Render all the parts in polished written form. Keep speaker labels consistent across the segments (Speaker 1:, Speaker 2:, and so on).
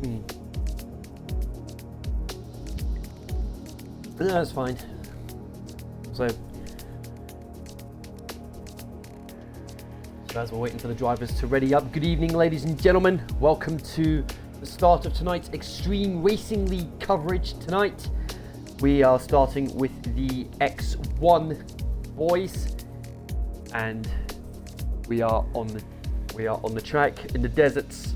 Speaker 1: No, that's fine. So as we're waiting for the drivers to ready up, good evening, ladies and gentlemen. Welcome to the start of tonight's Extreme Racing League coverage. Tonight, we are starting with the X1 boys, and we are on the track in the deserts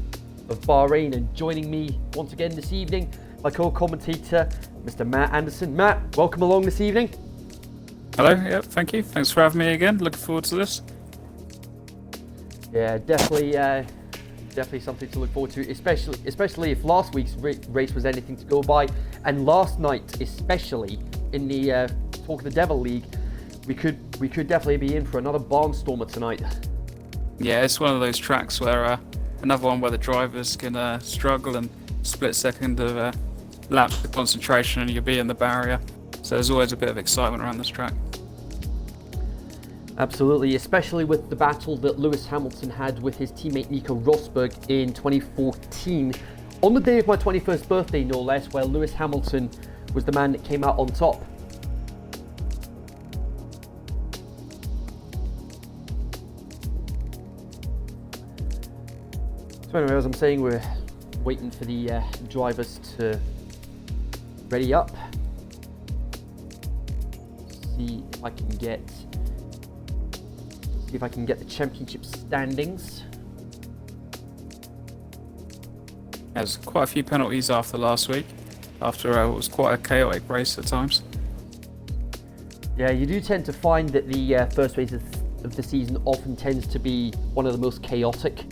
Speaker 1: of Bahrain. And joining me once again this evening, my co-commentator, Mr. Matt Anderson. Matt, welcome along this evening.
Speaker 2: Hello. Yep. Thank you. Thanks for having me again. Looking forward to this.
Speaker 1: Yeah, definitely something to look forward to, especially if last week's race was anything to go by, and last night, especially in the Talk of the Devil League, we could definitely be in for another barnstormer tonight.
Speaker 2: Yeah, it's one of those tracks where another one where the drivers can struggle and split second of lapse of concentration, and you'll be in the barrier. So there's always a bit of excitement around this track.
Speaker 1: Absolutely, especially with the battle that Lewis Hamilton had with his teammate Nico Rosberg in 2014, on the day of my 21st birthday, no less, where Lewis Hamilton was the man that came out on top. So anyway, as I'm saying, we're waiting for the drivers to ready up. See if I can get the championship standings.
Speaker 2: There's quite a few penalties after last week, after what was quite a chaotic race at times.
Speaker 1: Yeah, you do tend to find that the first race of the season often tends to be one of the most chaotic.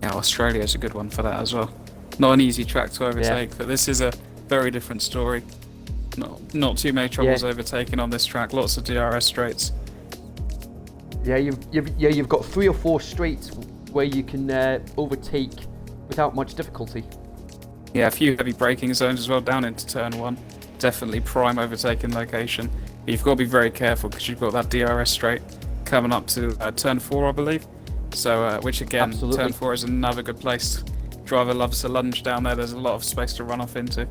Speaker 2: Yeah, Australia's a good one for that as well. Not an easy track to overtake, but this is a very different story. Not too many troubles overtaking on this track. Lots of DRS straights.
Speaker 1: Yeah, you've got 3 or 4 straights where you can overtake without much difficulty.
Speaker 2: Yeah, a few heavy braking zones as well down into turn 1. Definitely prime overtaking location. But you've got to be very careful because you've got that DRS straight coming up to turn 4, I believe. So, which again,
Speaker 1: Absolutely.
Speaker 2: Turn 4 is another good place. Driver loves to lunge down there. There's a lot of space to run off into.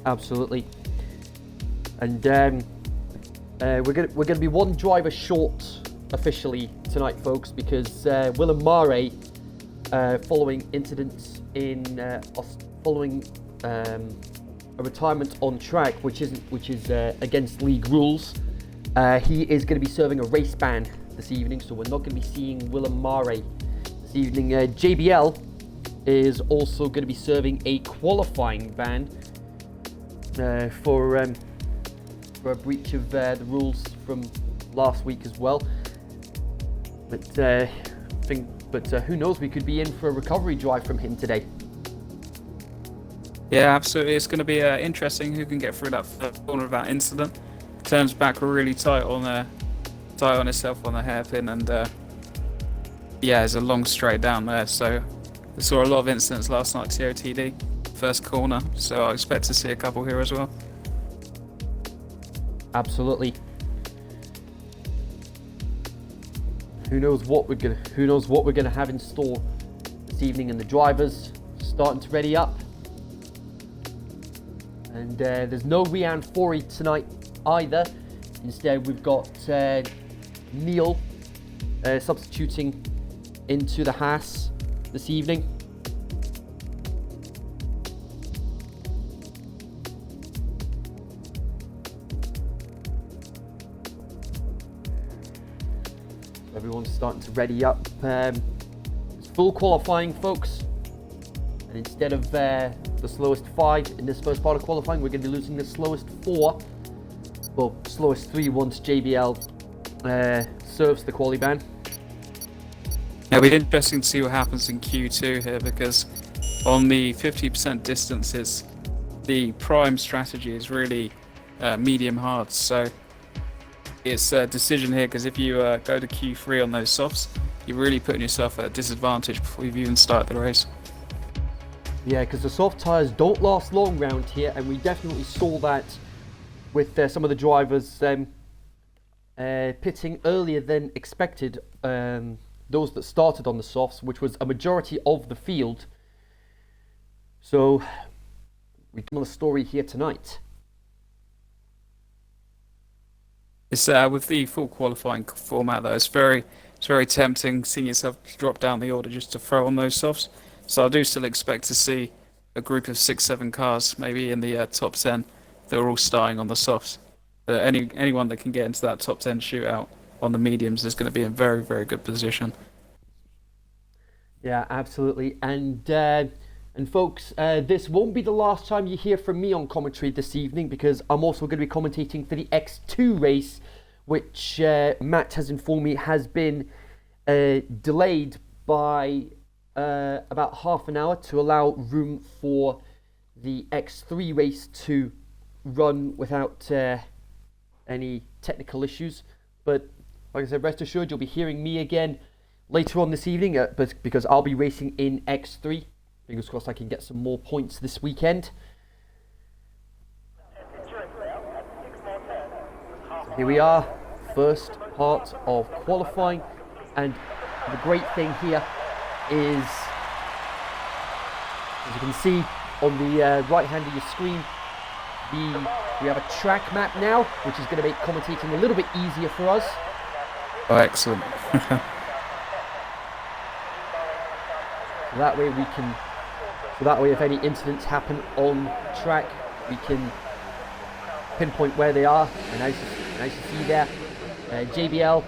Speaker 1: Absolutely. And we're gonna be one driver short officially tonight, folks, because Willem Mare, following incidents following a retirement on track, which is against league rules, he is going to be serving a race ban this evening. So we're not going to be seeing Willem Mare this evening. JBL is also going to be serving a qualifying ban for a breach of the rules from last week as well. But who knows? We could be in for a recovery drive from him today.
Speaker 2: Yeah, absolutely. It's going to be interesting who can get through that first corner of that incident. Turns back really tight on himself on the hairpin, and there's a long straight down there. So we saw a lot of incidents last night, TOTD, first corner. So I expect to see a couple here as well.
Speaker 1: Absolutely. Who knows what we're gonna have in store this evening, and the drivers starting to ready up. And there's no Rian Fori tonight either. Instead, we've got Neil substituting into the Haas this evening. Everyone's starting to ready up. It's full qualifying, folks. And instead of the slowest 5 in this first part of qualifying, we're going to be losing the slowest 4. Well, slowest 3 once JBL serves the quali ban.
Speaker 2: It'll be interesting to see what happens in Q2 here, because on the 50% distances, the prime strategy is really medium hard. So it's a decision here, because if you go to Q3 on those softs, you're really putting yourself at a disadvantage before you've even started the race.
Speaker 1: Yeah, because the soft tyres don't last long round here, and we definitely saw that with some of the drivers pitting earlier than expected those that started on the softs, which was a majority of the field. So we come on the story here tonight.
Speaker 2: It's with the full qualifying format though, it's very tempting seeing yourself drop down the order just to throw on those softs. So I do still expect to see a group of 6-7 cars, maybe in the top 10, that are all starting on the softs. Anyone that can get into that top 10 shootout on the mediums is going to be in very, very good position.
Speaker 1: Yeah, absolutely. And folks, this won't be the last time you hear from me on commentary this evening, because I'm also going to be commentating for the X2 race, which Matt has informed me has been delayed by about half an hour to allow room for the X3 race to run without any technical issues. But like I said, rest assured you'll be hearing me again later on this evening, but because I'll be racing in X3. Fingers crossed I can get some more points this weekend. So here we are, first part of qualifying, and the great thing here is, as you can see on the right hand of your screen, we have a track map now, which is going to make commentating a little bit easier for us.
Speaker 2: Oh, excellent.
Speaker 1: So that way we can, if any incidents happen on track, we can pinpoint where they are. And nice to see there, JBL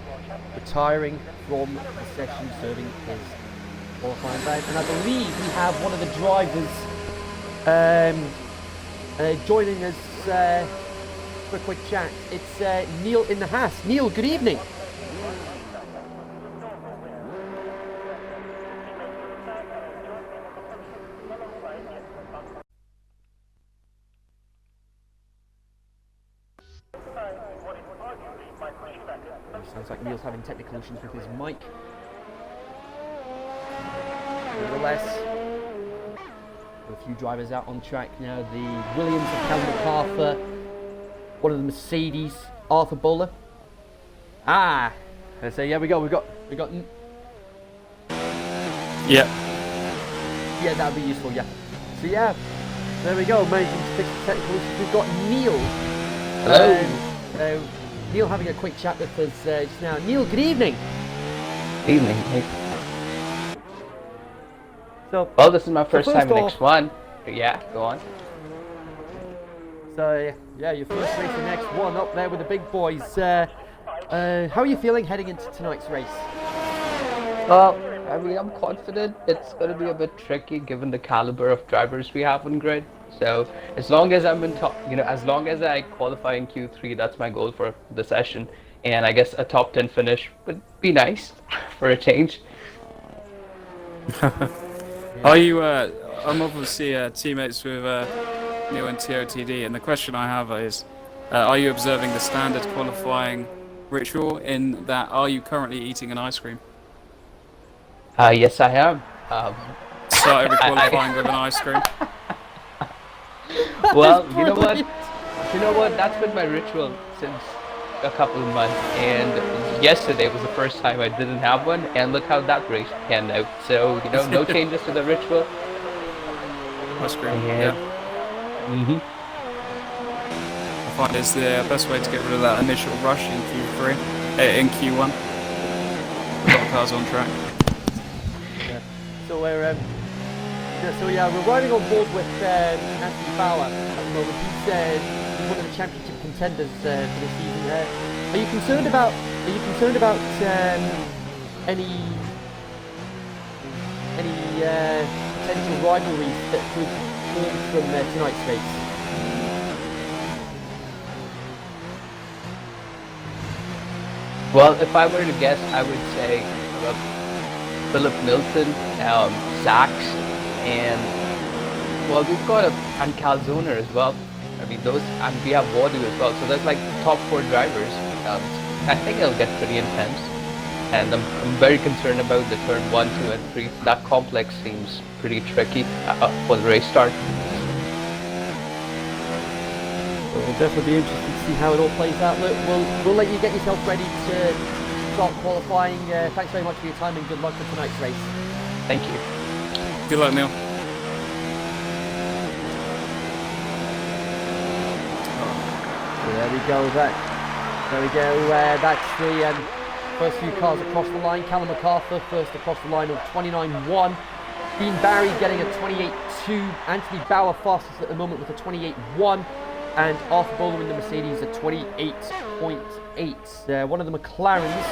Speaker 1: retiring from the session, serving his qualifying ban. And I believe we have one of the drivers joining us for a quick chat. It's Neil in the Haas. Neil, good evening. Sounds like Neil's having technical issues with his mic. Nevertheless, a few drivers out on track now. The Williams of Callum MacArthur, one of the Mercedes, Arthur Bowler. I say, yeah, we got.
Speaker 2: Yeah.
Speaker 1: Yeah, that'd be useful. Yeah. So yeah, there we go. Managing to fix the technical issues. We've got Neil.
Speaker 3: Hello.
Speaker 1: Neil having a quick chat with us just now. Neil, good evening.
Speaker 3: Evening. Hey.
Speaker 1: So,
Speaker 3: Well, this is my first time in
Speaker 1: off,
Speaker 3: X1. Yeah, go on.
Speaker 1: So yeah, your first race in X1 up there with the big boys. How are you feeling heading into tonight's race?
Speaker 3: Well, I mean, I'm confident it's going to be a bit tricky given the caliber of drivers we have on grid. So as long as I'm in top, as long as I qualify in Q3, that's my goal for the session. And I guess a top 10 finish would be nice for a change.
Speaker 2: Are you? I'm obviously teammates with Neil and TOTD, and the question I have is, are you observing the standard qualifying ritual in that? Are you currently eating an ice cream?
Speaker 3: Yes, I am.
Speaker 2: Start every qualifying with an ice cream.
Speaker 3: Well, you know what? That's been my ritual since a couple of months, and yesterday was the first time I didn't have one, and look how that race panned out. So, no changes to the ritual.
Speaker 2: Ice cream, yeah.
Speaker 3: Mm-hmm.
Speaker 2: I find it's the best way to get rid of that initial rush in Q3, in Q1. A lot of cars on track.
Speaker 1: Yeah. So we're riding on board with Anthony Bauer at the moment. He's one of the championship contenders for this season. Are you concerned about any potential rivalries that could form from tonight's race?
Speaker 3: Well, if I were to guess, I would say Philip Milton, Sachs, and well, we've got and Calzona as well. I mean, and we have Wadu as well. So there's like top 4 drivers. I think it'll get pretty intense, and I'm very concerned about the turn 1, 2, and 3. That complex seems pretty tricky for the race start.
Speaker 1: We'll definitely be interested to see how it all plays out. Look, we'll let you get yourself ready to start qualifying. Thanks very much for your time and good luck for tonight's race.
Speaker 3: Thank you.
Speaker 2: Good luck, Neil.
Speaker 1: There we go. There we go. That's the first few cars across the line. Callum MacArthur first across the line of 29.1. Dean Barry getting a 28.2. Anthony Bauer fastest at the moment with a 28.1. And Arthur Bowler in the Mercedes at 28.8. One of the McLarens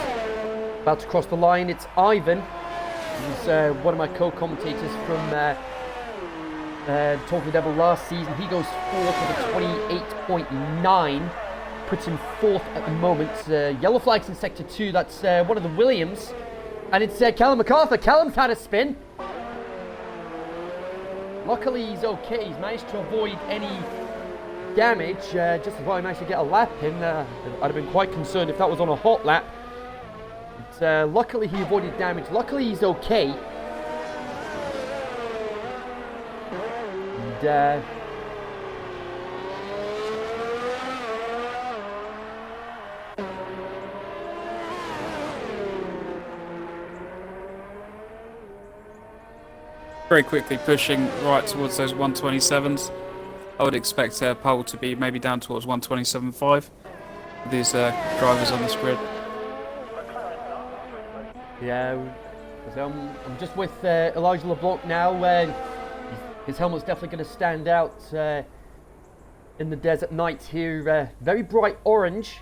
Speaker 1: about to cross the line. It's Ivan. He's one of my co-commentators from Talking Devil last season. He goes fourth with a 28.9. Puts him fourth at the moment. Yellow flags in sector 2. That's one of the Williams. And it's Callum MacArthur. Callum's had a spin. Luckily he's okay. He's managed to avoid any damage. Just as well he managed to get a lap in. I'd have been quite concerned if that was on a hot lap. But, luckily he avoided damage. Luckily he's okay. And,
Speaker 2: Very quickly pushing right towards those 127s. I would expect pole to be maybe down towards 127.5 with these drivers on this grid.
Speaker 1: yeah, so I'm just with Elijah LeBlanc now. His helmet's definitely going to stand out in the desert night here. Very bright orange.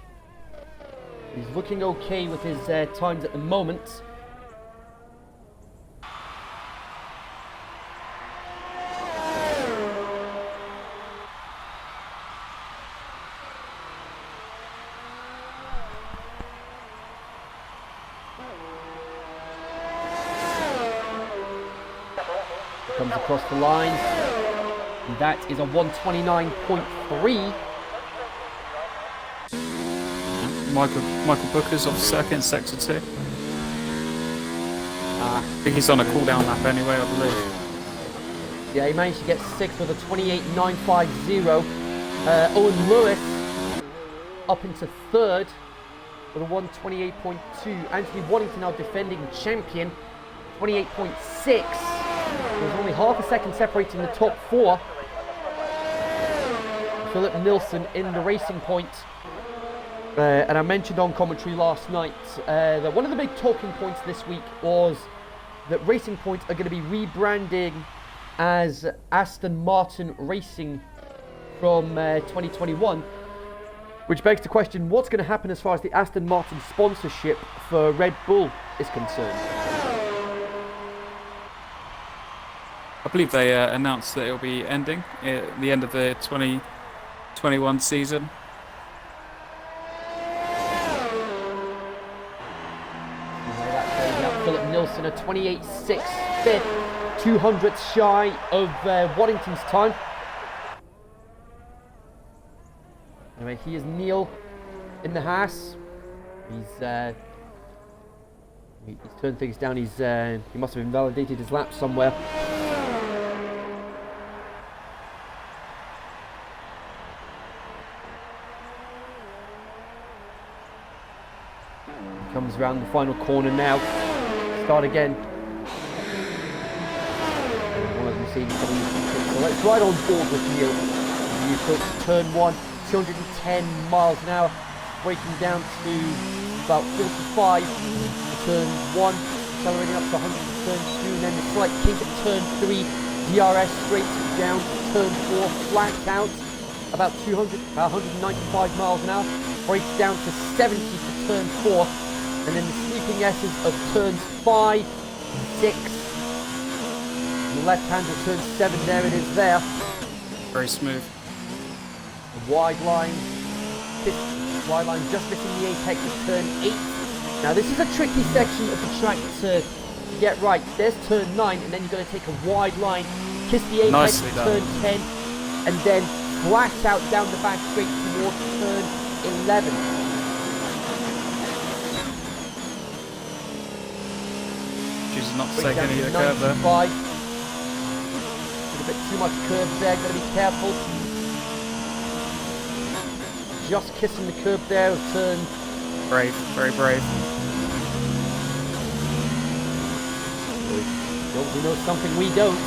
Speaker 1: He's looking okay with his times at the moment. Comes across the line, and that is a 129.3.
Speaker 2: Michael Booker's off second, sector 2. I think he's on a cooldown lap anyway, I believe.
Speaker 1: Yeah, he managed to get sixth with a 28.950. Owen Lewis up into third with a 128.2. Anthony Waddington, our defending champion, 28.6. There's only half a second separating the top four. Philip Nilsson in the Racing Point. And I mentioned on commentary last night that one of the big talking points this week was that Racing Point are going to be rebranding as Aston Martin Racing from 2021. Which begs the question, what's going to happen as far as the Aston Martin sponsorship for Red Bull is concerned?
Speaker 2: I believe they announced that it'll be ending at the end of the 2021 season.
Speaker 1: Philip Nilsson, a 28.6 fifth, 200th shy of Waddington's time. Anyway, he is Neil in the Haas. He's turned things down. He must have invalidated his lap somewhere. Comes around the final corner now. Start again. One of them seeing coming into the pit. So let's ride on board with Neil. New coach, turn 1, 210 miles an hour, breaking down to about 45. Turn 1, accelerating up to 100 to turn 2, and then the slight kink at turn 3. DRS straight down to turn 4, flat out, about 195 miles an hour, breaks down to 70 to turn 4. And then the sleeping S's of turns 5, 6. And the left hand of turn 7, there it is there.
Speaker 2: Very smooth.
Speaker 1: The wide line just missing the apex of turn 8. Now this is a tricky section of the track to get right. There's turn 9, and then you've got to take a wide line, kiss the apex of turn 10, and then flat out down the back straight towards turn 11.
Speaker 2: Chooses not to take any of the curve there. A
Speaker 1: bit too much curve there, got to be careful. Just kissing the curb there of turn.
Speaker 2: Brave, very brave.
Speaker 1: Probably knows something we don't.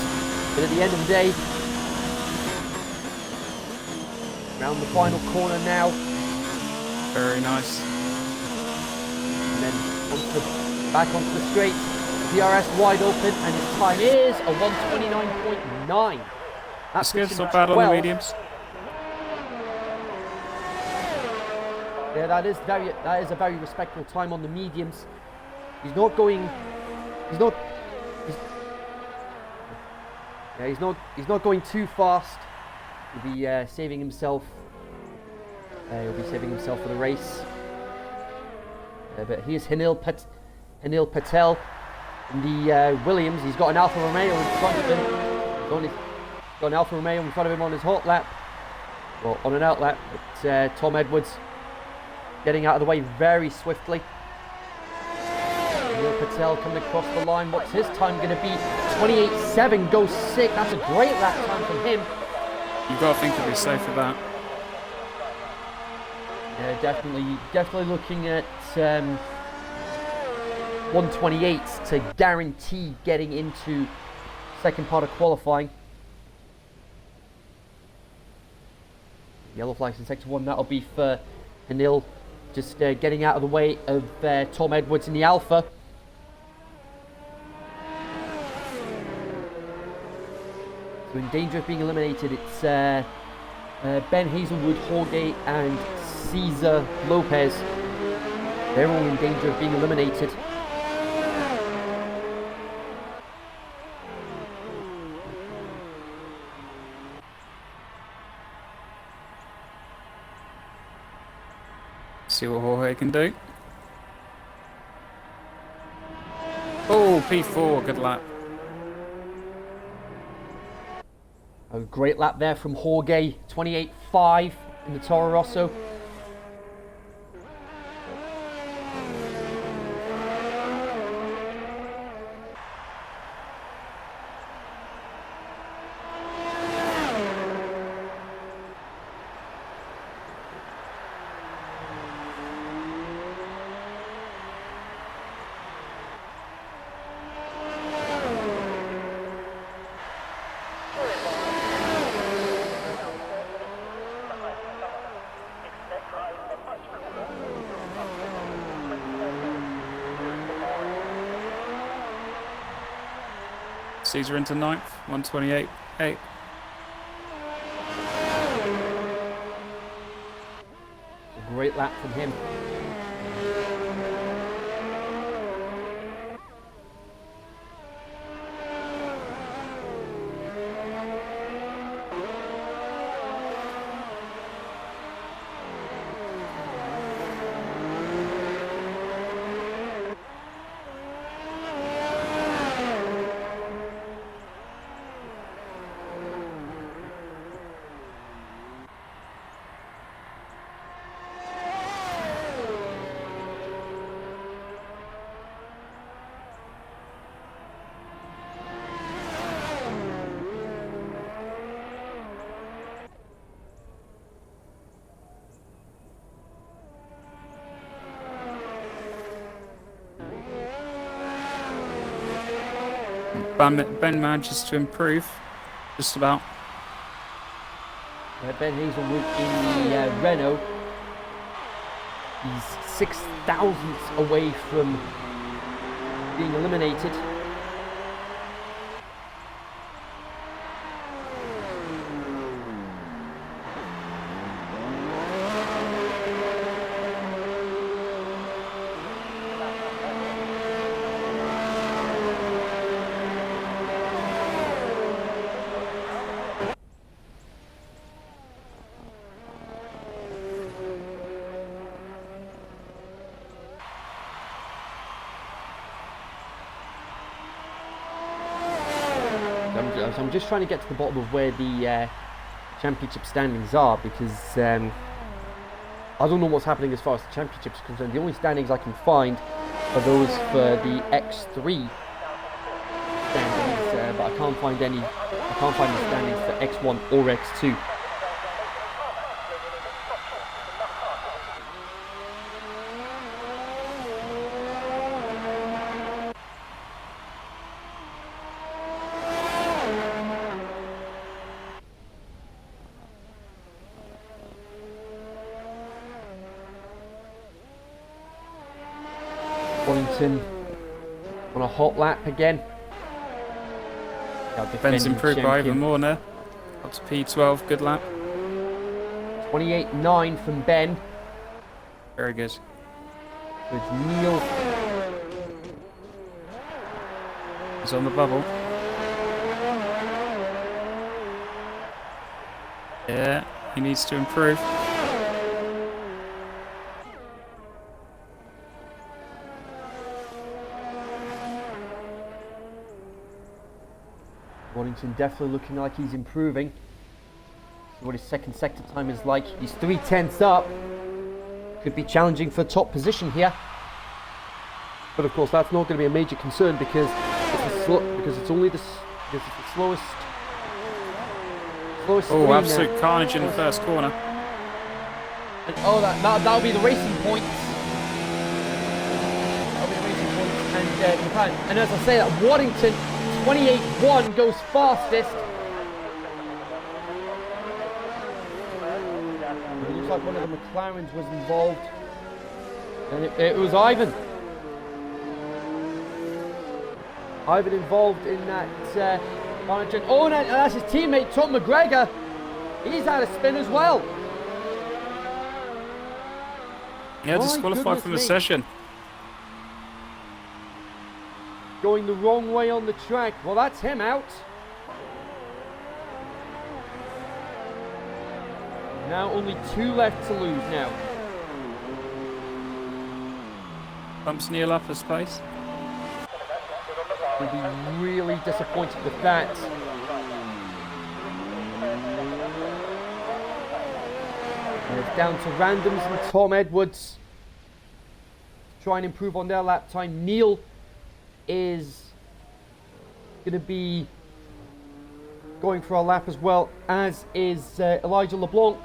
Speaker 1: But at the end of the day, around the final corner now.
Speaker 2: Very nice.
Speaker 1: And then back onto the straight. DRS wide open, and his time is a 1:29.9.
Speaker 2: That's good. It's not bad on the mediums.
Speaker 1: Yeah, that is a very respectable time on the mediums. He's not going too fast. He'll be saving himself. He'll be saving himself for the race. But here's Hanil Patel in the Williams. He's got an Alfa Romeo in front of him. He's got an Alfa Romeo in front of him on his hot lap. Well, on an out lap. But Tom Edwards getting out of the way very swiftly. Hanil Patel coming across the line. What's his time going to be? 28.7 goes 6. That's a great lap time from him.
Speaker 2: You've got to think he'll be safe with that.
Speaker 1: Yeah, definitely looking at 128 to guarantee getting into second part of qualifying. Yellow flags in sector 1, that'll be for Hanil, just getting out of the way of Tom Edwards in the Alpha. So in danger of being eliminated, it's Ben Hazelwood, Jorge and Cesar Lopez. They're all in danger of being eliminated.
Speaker 2: See what Jorge can do. Oh, P4, good lap.
Speaker 1: A great lap there from Jorge, 28.5 in the Toro Rosso.
Speaker 2: Caesar into 9th, 128.8.
Speaker 1: A great lap from him.
Speaker 2: Ben manages to improve, just about.
Speaker 1: Ben Hazelwood in the Renault. He's 6 thousandths away from being eliminated. So I'm just trying to get to the bottom of where the championship standings are, because I don't know what's happening as far as the championship is concerned. The only standings I can find are those for the X3 standings, but I can't find any. I can't find the standings for X1 or X2. Wellington on a hot lap again.
Speaker 2: Ben's improved by even more now. Up to P12, good lap.
Speaker 1: 28.9 from Ben.
Speaker 2: Very good.
Speaker 1: With Neil.
Speaker 2: He's on the bubble. Yeah, he needs to improve.
Speaker 1: Wellington definitely looking like he's improving. See what his second sector time is like. He's 3/10 up. Could be challenging for top position here. But of course that's not going to be a major concern because it's only the slowest.
Speaker 2: Oh, absolute carnage in the first corner.
Speaker 1: And, oh, that'll be the racing point. That'll be the racing point. And as I say that, Waddington 28.1 goes fastest. It looks like one of the McLarens was involved. And it was Ivan. Ivan involved in that carnage. Oh, and that's his teammate Tom McGregor. He's out of spin as well.
Speaker 2: Yeah, disqualified from the session.
Speaker 1: Going the wrong way on the track. Well, that's him out. Now only 2 left to lose now.
Speaker 2: Bumps Neil up a space.
Speaker 1: He'll be really disappointed with that. And it's down to Randoms and Tom Edwards to try and improve on their lap time. Neil is going to be going for a lap as well, as is Elijah LeBlanc.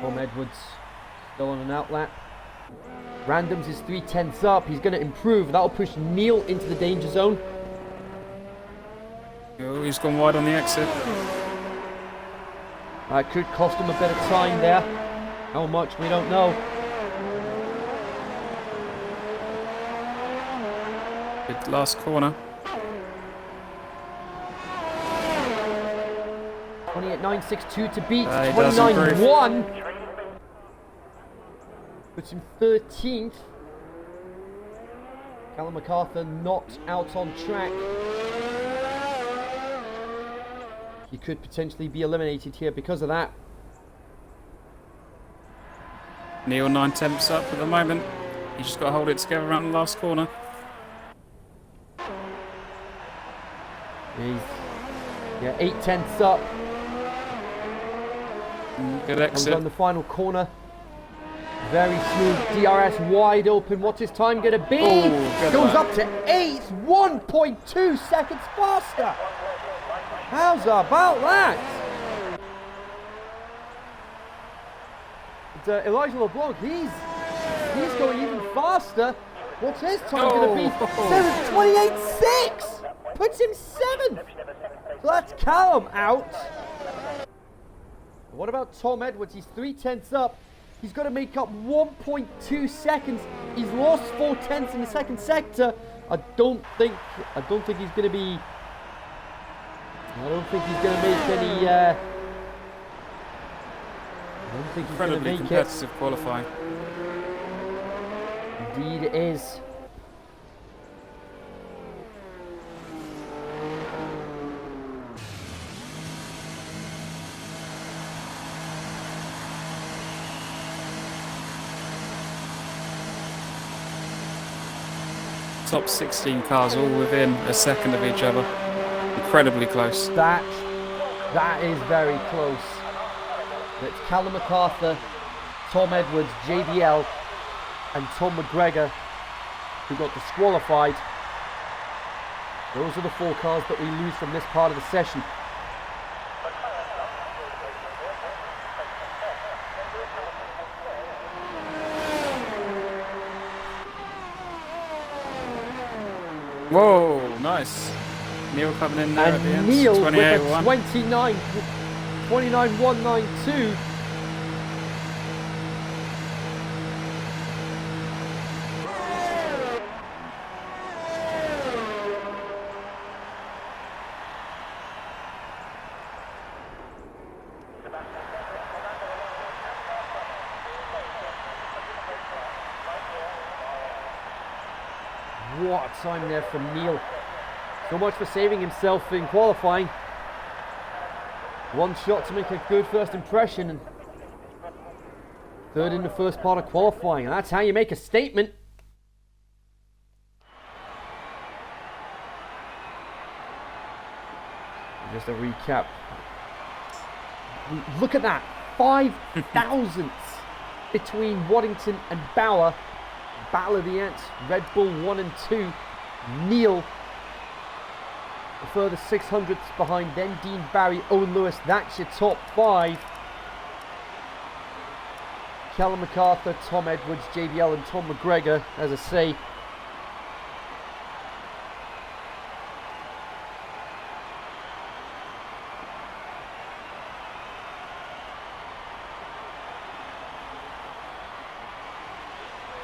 Speaker 1: Tom Edwards still on an outlap. Randoms is 3/10 up. He's going to improve. That'll push Neil into the danger zone.
Speaker 2: Oh, he's gone wide on the exit.
Speaker 1: That could cost him a bit of time there. How much, we don't know.
Speaker 2: Good last corner.
Speaker 1: 28.962 to beat.
Speaker 2: He does improve.
Speaker 1: 29.1 puts him 13th. Callum MacArthur not out on track. He could potentially be eliminated here because of that.
Speaker 2: Neil 9/10 up at the moment. He's just got to hold it together around the last corner.
Speaker 1: He's 8/10 up.
Speaker 2: Good
Speaker 1: Comes
Speaker 2: exit.
Speaker 1: on the final corner. Very smooth. DRS wide open. What's his time going to be?
Speaker 2: Oh,
Speaker 1: goes up to 8th. 1.2 seconds faster. How's about that? And, Elijah LeBlanc, he's going even faster. What's his time going to be? 28.6. Puts him 7th. So that's Callum out. What about Tom Edwards? He's 3/10 up. He's got to make up 1.2 seconds. He's lost 4/10 in the second sector. I don't think he's going to be. I don't think he's going to make any. I don't think he's going to
Speaker 2: Incredibly
Speaker 1: make
Speaker 2: competitive qualifying.
Speaker 1: it. Indeed, it is.
Speaker 2: Top 16 cars all within a second of each other. Incredibly close.
Speaker 1: That That is very close. It's Callum MacArthur, Tom Edwards, JBL, and Tom McGregor who got disqualified. Those are the 4 cars that we lose from this part of the session.
Speaker 2: Whoa, nice. Neil coming in there at the end.
Speaker 1: Neil with a
Speaker 2: 28.1.
Speaker 1: 29.192. What a time there from Neil. So much for saving himself in qualifying. One shot to make a good first impression, and third in the first part of qualifying. And that's how you make a statement. Just a recap. Look at that. 5 thousandths between Waddington and Bauer. Battle of the Ants, Red Bull 1 and 2. Neil a further 600ths behind, then Dean Barry, Owen Lewis. That's your top 5. Callum MacArthur, Tom Edwards, JBL and Tom McGregor, as I say.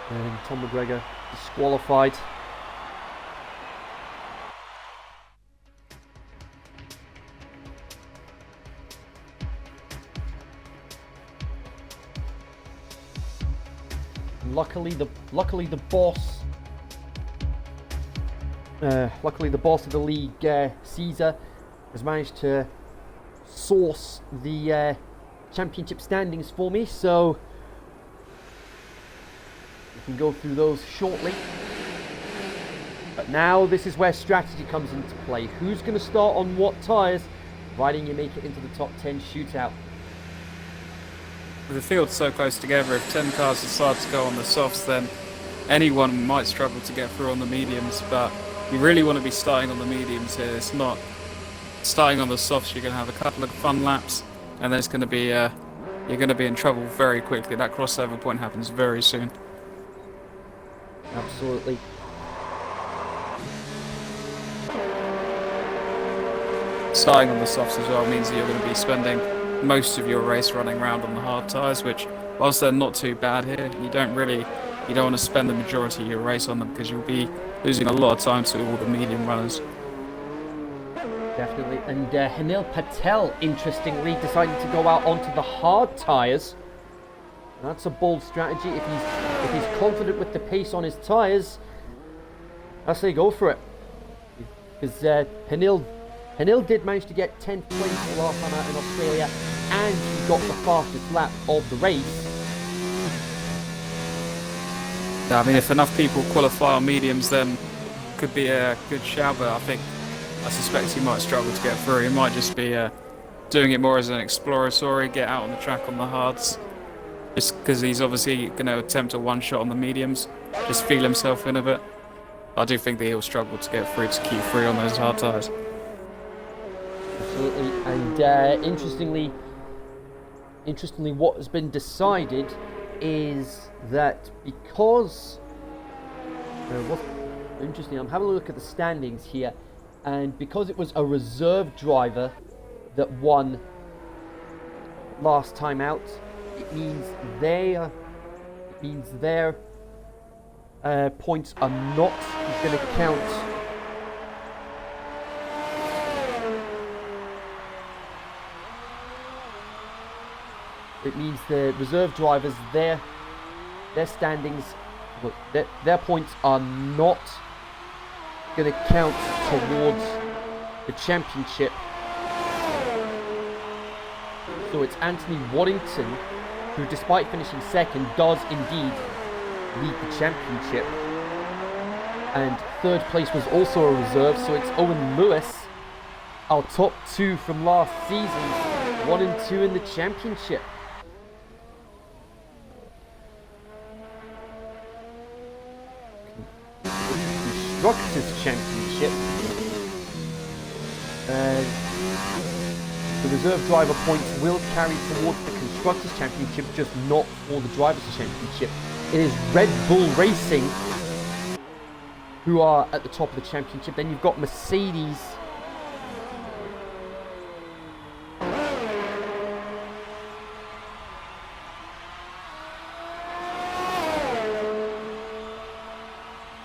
Speaker 1: And Tom McGregor disqualified. Luckily the boss of the league, Caesar, has managed to source the championship standings for me, so we can go through those shortly. But now this is where strategy comes into play. Who's going to start on what tyres, providing you make it into the top 10 shootout.
Speaker 2: With the field's so close together, if 10 cars decide to go on the softs, then anyone might struggle to get through on the mediums, but you really want to be starting on the mediums here. It's not starting on the softs. You're going to have a couple of fun laps, and then it's going to be you're going to be in trouble very quickly. That crossover point happens very soon.
Speaker 1: Absolutely.
Speaker 2: Starting on the softs as well means that you're going to be spending most of your race running around on the hard tyres, which, whilst they're not too bad here, you don't want to spend the majority of your race on them, because you'll be losing a lot of time to all the medium runners.
Speaker 1: Definitely. And Hanil Patel, interestingly, decided to go out onto the hard tyres. That's a bold strategy. If he's confident with the pace on his tyres, I say go for it. Because Hanil did manage to get 10th place the last time out in Australia, and he got the fastest lap of the race.
Speaker 2: Yeah, I mean, if enough people qualify on mediums, then could be a good shout, but I suspect he might struggle to get through. He might just be doing it more as an exploratory, get out on the track on the hards, just because he's obviously going to attempt a one shot on the mediums, just feel himself in a bit. I do think that he'll struggle to get through to Q3 on those hard tyres.
Speaker 1: Absolutely. And interestingly, what has been decided is that because interesting, I'm having a look at the standings here, and because it was a reserve driver that won last time out, it means their points are not going to count. It means the reserve drivers, their standings, their points are not going to count towards the championship. So it's Anthony Waddington, who, despite finishing second, does indeed lead the championship. And third place was also a reserve, so it's Owen Lewis our top two from last season, 1 and 2 in the championship. Constructors Championship. The reserve driver points will carry towards the Constructors Championship, just not for the Drivers' Championship. It is Red Bull Racing who are at the top of the championship. Then you've got Mercedes.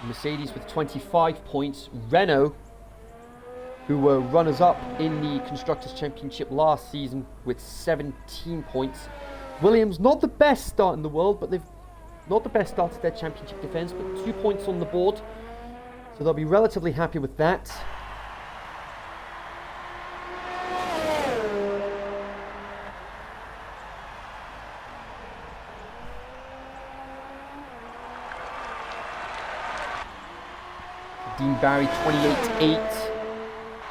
Speaker 1: Mercedes with 25 points. Renault, who were runners-up in the Constructors' Championship last season with 17 points. Williams, not the best start in the world, but they've not the best start to their championship defense, but 2 points on the board. So they'll be relatively happy with that. Dean Barry 28-8.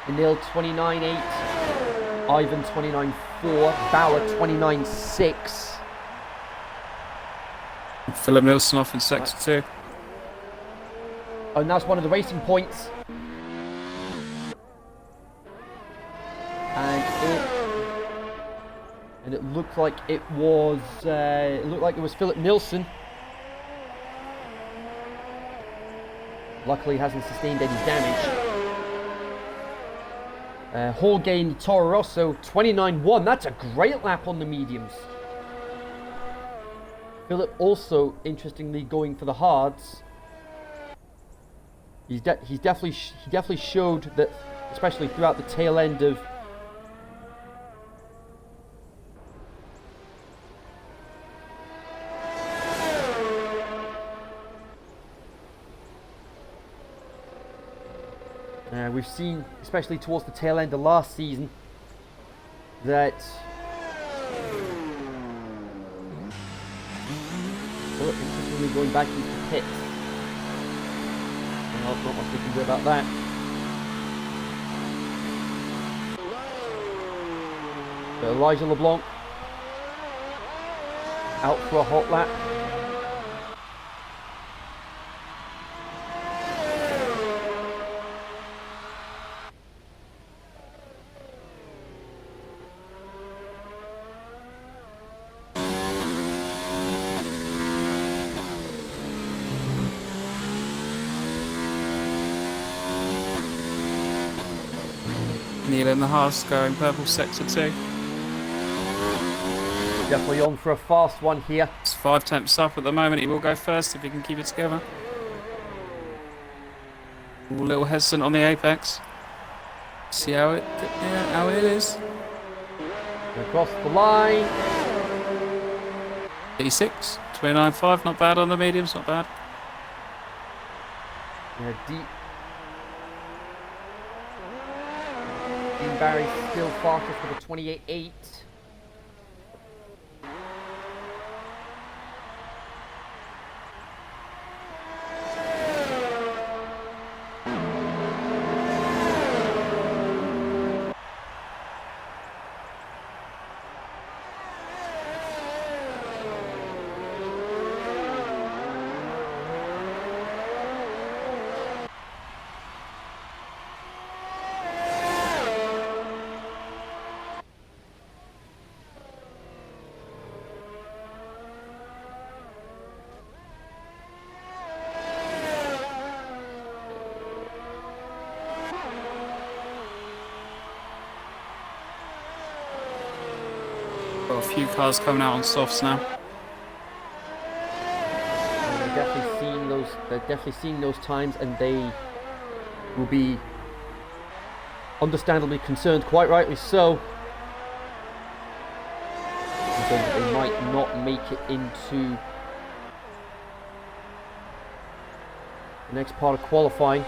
Speaker 1: Anil 29-8. Ivan 29-4. Bauer 29-6.
Speaker 2: Philip Nilsson off in sector 2.
Speaker 1: And that's one of the racing points. And it looked like it was Philip Nilsson. Luckily, hasn't sustained any damage. Jorge Toro Rosso 29-1. That's a great lap on the mediums. Philip also, interestingly, going for the hards. He definitely showed that, especially throughout the tail end of we've seen, especially towards the tail end of last season, that Philip interestingly going back into the pit. Well, not much we can do about that. But Elijah LeBlanc out for a hot lap.
Speaker 2: Neil in the Haas going purple sector 2.
Speaker 1: Definitely on for a fast one here.
Speaker 2: It's 5 temps up at the moment. He will go first if he can keep it together. A little hesitant on the apex. See how it is.
Speaker 1: Across the line.
Speaker 2: 86, 29.5, not bad on the mediums, not bad.
Speaker 1: Yeah, Dean Barry still fastest with a 28.8.
Speaker 2: Got a few cars coming out on softs now.
Speaker 1: They're definitely seeing those. They're definitely seeing those times, and they will be understandably concerned, quite rightly so. Because they might not make it into the next part of qualifying.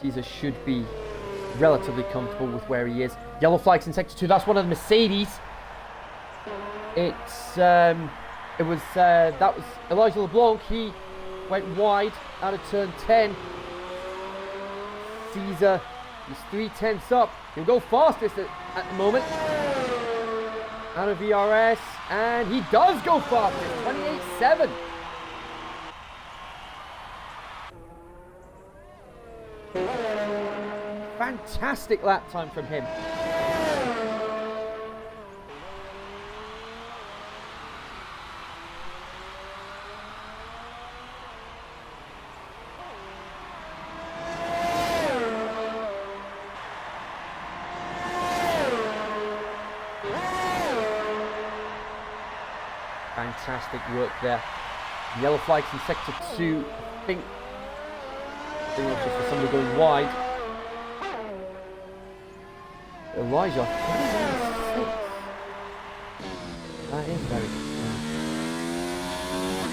Speaker 1: Caesar should be relatively comfortable with where he is. Yellow flags in sector 2. That's one of the Mercedes. That was Elijah LeBlanc. He went wide out of turn 10. Caesar is 3/10 up. He'll go fastest at the moment. Out of VRS, and he does go fastest, 28.7. Fantastic lap time from him. Fantastic work there. Yellow flags in sector 2. I think it was just for somebody going wide. Elijah, 26. That is very good.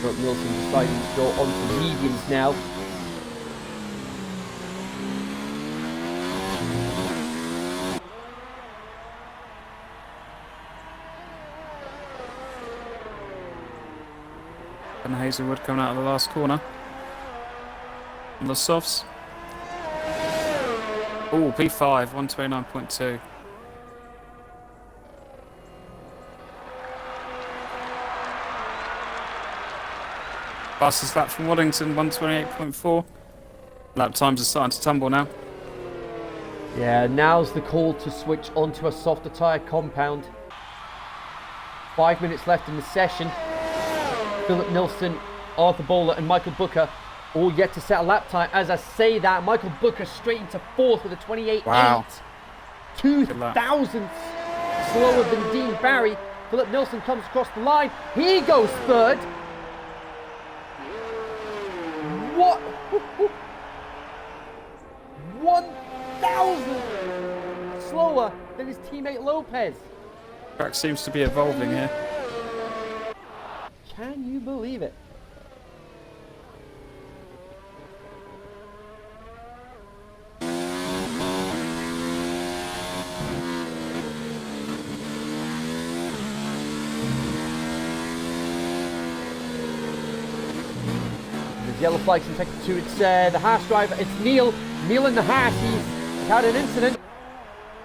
Speaker 1: But Wilson deciding to go on to mediums now.
Speaker 2: And Hazelwood coming out of the last corner. On the softs. Oh, P5, 129.2. Fastest lap from Waddington, 128.4. Lap times are starting to tumble now.
Speaker 1: Yeah, now's the call to switch onto a softer tyre compound. 5 minutes left in the session. Philip Nilsson, Arthur Bowler and Michael Booker all yet to set a lap time. As I say that, Michael Booker straight into fourth with a 28.8.
Speaker 2: Wow.
Speaker 1: 2 thousandths slower than Dean Barry. Philip Nilsson comes across the line. He goes third. What? 1,000 slower than his teammate Lopez.
Speaker 2: Track seems to be evolving here.
Speaker 1: Can you believe it? There's yellow flags in sector 2. It's the Haas driver. It's Neil. Neil in the Haas. He's had an incident.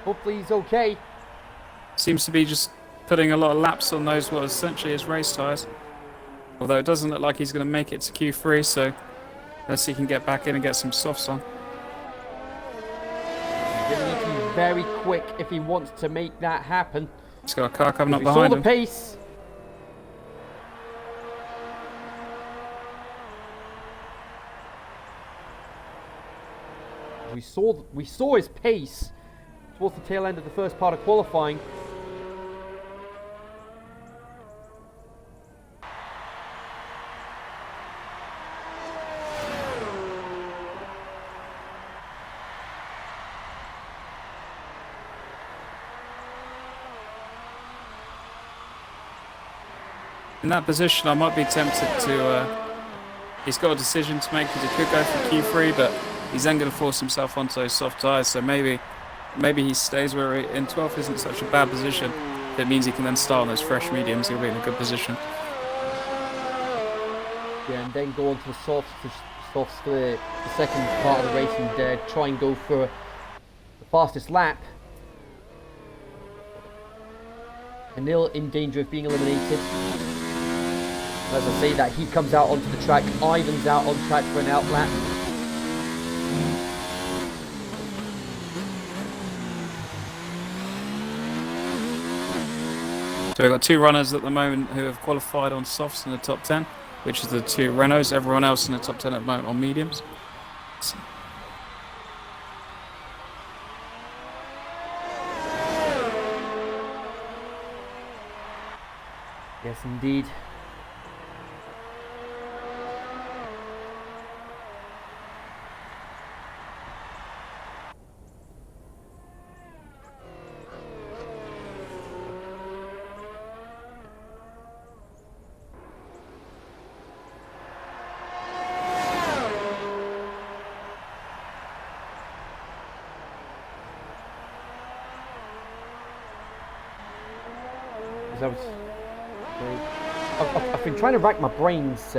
Speaker 1: Hopefully he's okay.
Speaker 2: Seems to be just putting a lot of laps on those what essentially his race tyres. Although it doesn't look like he's going to make it to Q3, so let's see if he can get back in and get some softs on.
Speaker 1: He's going to need to be very quick if he wants to make that happen.
Speaker 2: He's got a car coming up
Speaker 1: We
Speaker 2: behind
Speaker 1: saw
Speaker 2: him.
Speaker 1: the pace. We saw his pace towards the tail end of the first part of qualifying.
Speaker 2: In that position, I might be tempted to... he's got a decision to make because he could go for Q3, but he's then going to force himself onto those soft tyres, so maybe he stays where he, in 12th isn't such a bad position. That means he can then start on those fresh mediums, he'll be in a good position.
Speaker 1: Yeah, and then go on to the softs for the second part of the race and try and go for the fastest lap. Anil in danger of being eliminated. As I say that, he comes out onto the track. Ivan's out on track for an out lap.
Speaker 2: So we've got two runners at the moment who have qualified on softs in the top 10, which is the two Renaults. Everyone else in the top 10 at the moment on mediums.
Speaker 1: Yes, indeed. I've been trying to rack my brains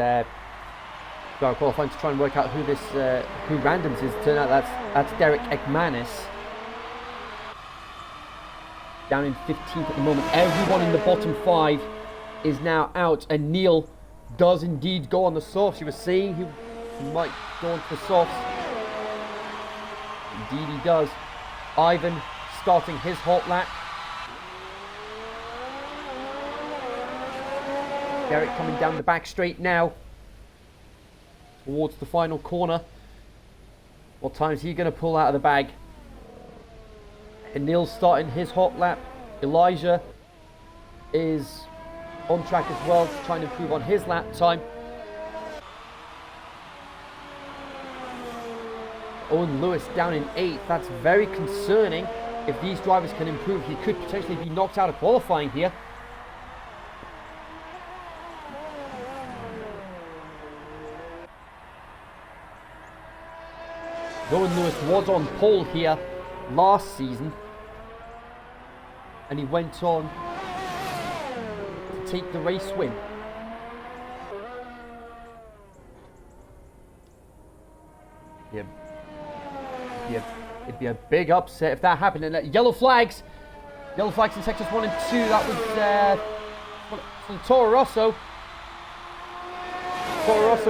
Speaker 1: driver qualifying to try and work out who this who randoms is. Turn out that's Derek Ekmanis. Down in 15th at the moment. Everyone in the bottom 5 is now out, and Neil does indeed go on the softs. You were saying he might go onto the softs. Indeed he does. Ivan starting his hot lap. Derek coming down the back straight now towards the final corner. What time is he going to pull out of the bag? And Neil's starting his hot lap. Elijah is on track as well, trying to improve on his lap time. Owen Lewis down in 8th. That's very concerning. If these drivers can improve, he could potentially be knocked out of qualifying here. Owen Lewis was on pole here last season, and he went on to take the race win. It'd be a big upset if that happened. And yellow flags in sectors 1 and 2. That was from Toro Rosso.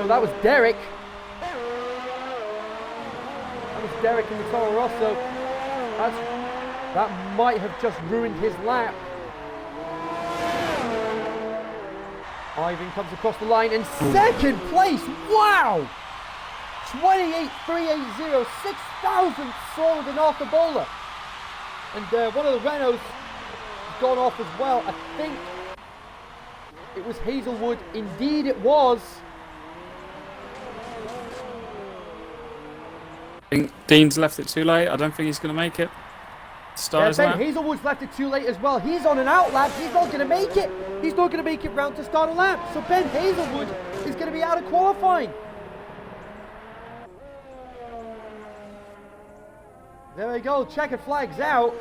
Speaker 1: That was Derek. Derek in the Toro Rosso. That might have just ruined his lap. Ivan comes across the line in second place. Wow! 28.380, 6,000 sold in Arthur Bowler. And one of the Renaults has gone off as well. I think it was Hazelwood. Indeed it was.
Speaker 2: I think Dean's left it too late. I don't think he's going to make it.
Speaker 1: Ben Hazelwood's left it too late as well. He's on an out lap. He's not going to make it. He's not going to make it round to start a lap. So Ben Hazelwood is going to be out of qualifying. There we go. Checkered flags out.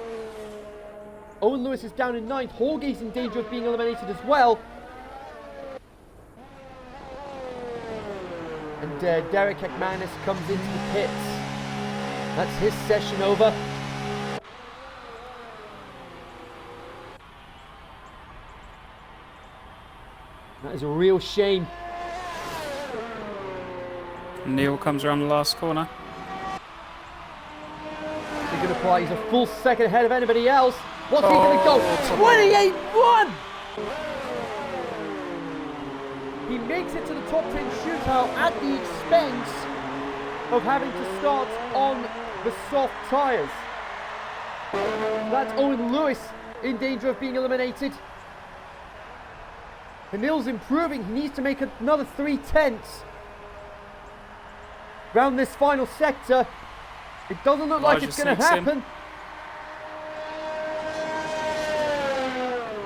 Speaker 1: Owen Lewis is down in 9th. Holgay's in danger of being eliminated as well. And Derek Ekmanis comes into the pits. That's his session over. That is a real shame.
Speaker 2: Neil comes around the last corner.
Speaker 1: He's going to apply. He's a full second ahead of anybody else. What's he going to go? 28.1! He makes it to the top 10 shootout at the expense of having to start on the soft tyres. That's Owen Lewis in danger of being eliminated. Neil's improving. He needs to make another 3/10 round this final sector. It doesn't look like it's going to happen.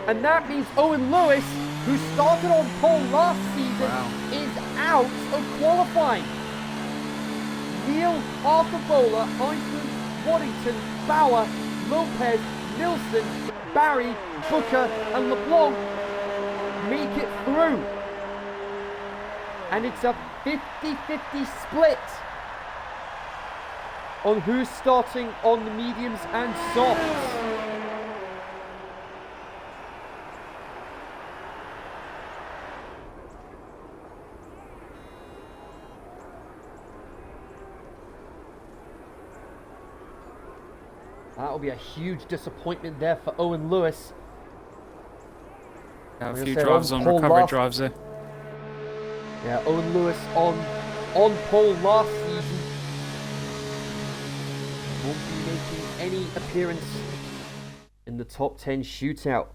Speaker 1: And that means Owen Lewis, who started on pole last season, is out of qualifying. Neil, Arthur Bowler, Heinzman, Waddington, Bauer, Lopez, Nilsson, Barry, Booker and LeBlanc make it through. And it's a 50-50 split on who's starting on the mediums and softs. That'll be a huge disappointment there for Owen Lewis.
Speaker 2: A few drivers on recovery drives there.
Speaker 1: Yeah, Owen Lewis on pole last season. Won't be making any appearance in the top 10 shootout.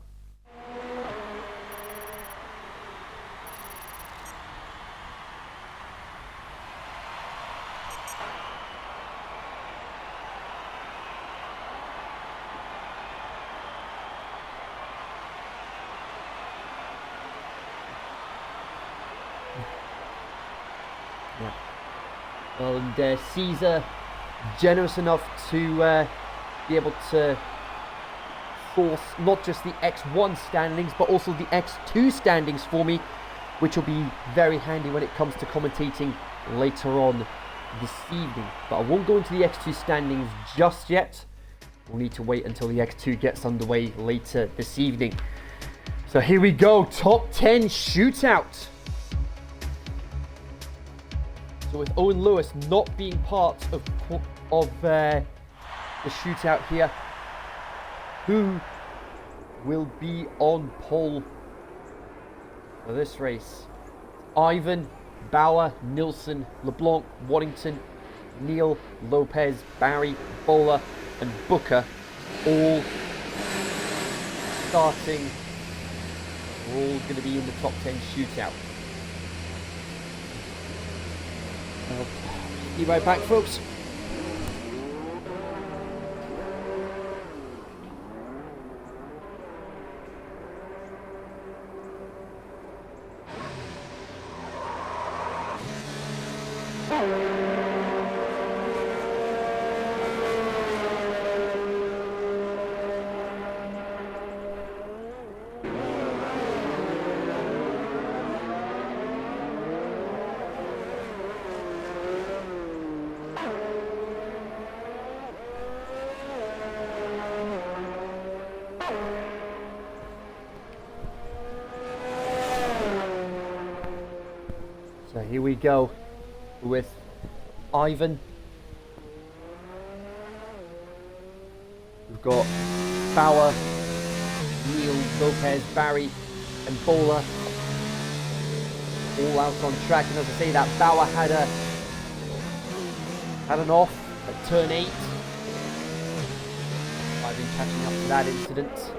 Speaker 1: And Caesar generous enough to be able to force not just the X1 standings but also the X2 standings for me, which will be very handy when it comes to commentating later on this evening. But I won't go into the X2 standings just yet. We'll need to wait until the X2 gets underway later this evening. So here we go, top 10 shootout. So with Owen Lewis not being part of the shootout here, who will be on pole for this race? Ivan, Bauer, Nilsson, LeBlanc, Waddington, Neil, Lopez, Barry, Bowler and Booker all starting. We're all going to be in the top 10 shootout. Be right back, folks. So here we go with Ivan. We've got Bauer, Neil, Lopez, Barry and Bowler all out on track. And as I say that, Bauer had an off at turn 8. I've been catching up to that incident.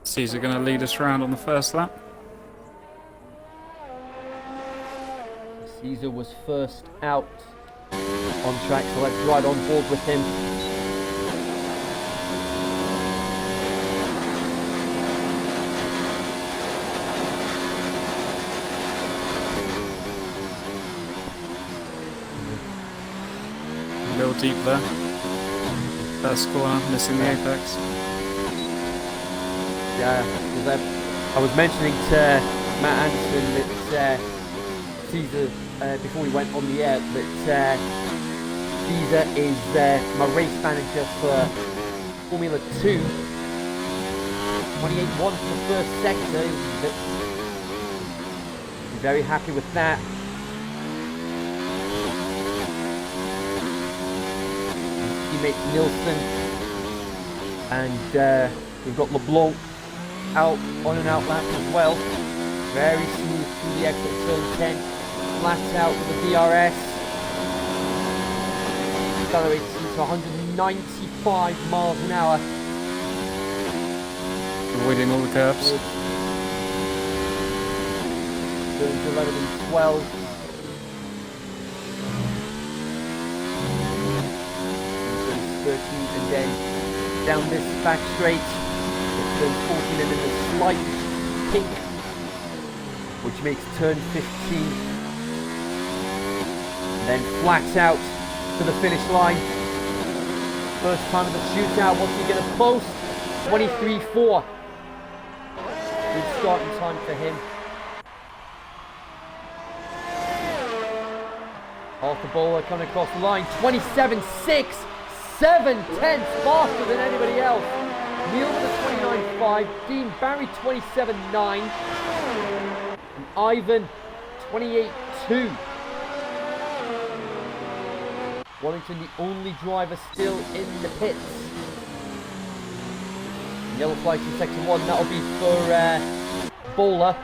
Speaker 2: Caesar going to lead us around on the first lap.
Speaker 1: Caesar was first out on track, so let's ride on board with him.
Speaker 2: A little deep there. First corner, missing the apex.
Speaker 1: Yeah, because I was mentioning to Matt Anderson that Caesar, before we went on the air, that Caesar is my race manager for Formula 2. 28-1 for the first sector. I'm very happy with that. Teammate Nilsson, and we've got LeBlanc out on an out lap as well. Very smooth through the exit turn 10. Flat out with the DRS. Accelerates to 195 miles an hour.
Speaker 2: Avoiding all the curbs.
Speaker 1: Turns 11 and 12. Turns 13 and then down this back straight. Turn 14 and then a slight pink, which makes turn 15. And then flat out to the finish line. First time of the shootout. What's he going to post? 23.4. Good starting time for him. Arthur Bowler coming across the line. 27.6. 7/10 faster than anybody else. Neil with a 29.5, Dean Barry 27.9, and Ivan 28.2. Wellington the only driver still in the pits. Yellow flag in sector 1, that'll be for Bowler.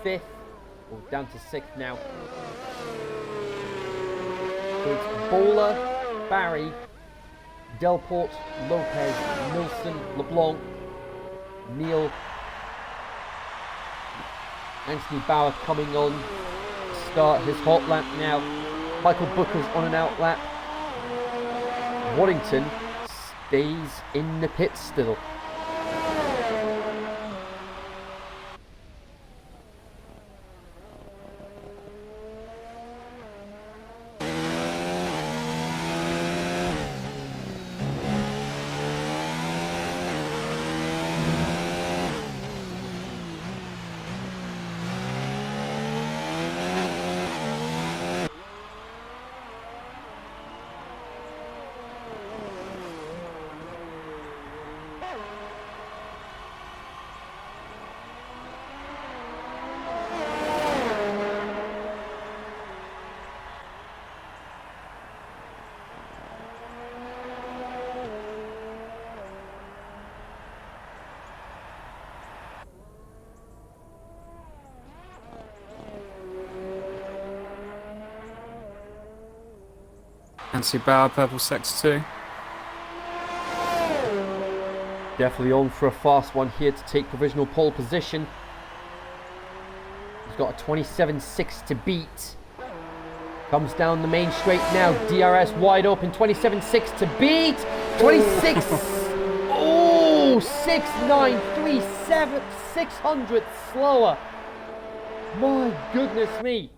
Speaker 1: 5th, or down to 6th now. So it's Bowler, Barry, Delport, Lopez, Nilsson, LeBlanc, Neil, Anthony Bauer coming on to start his hot lap now. Michael Booker's on an out lap. Waddington stays in the pit still.
Speaker 2: Nancy Bauer, purple sector 2.
Speaker 1: Definitely on for a fast one here to take provisional pole position. He's got a 27.6 to beat. Comes down the main straight now. DRS wide open. 27.6 to beat. 26. Oh, 6.937. 600 slower. My goodness me.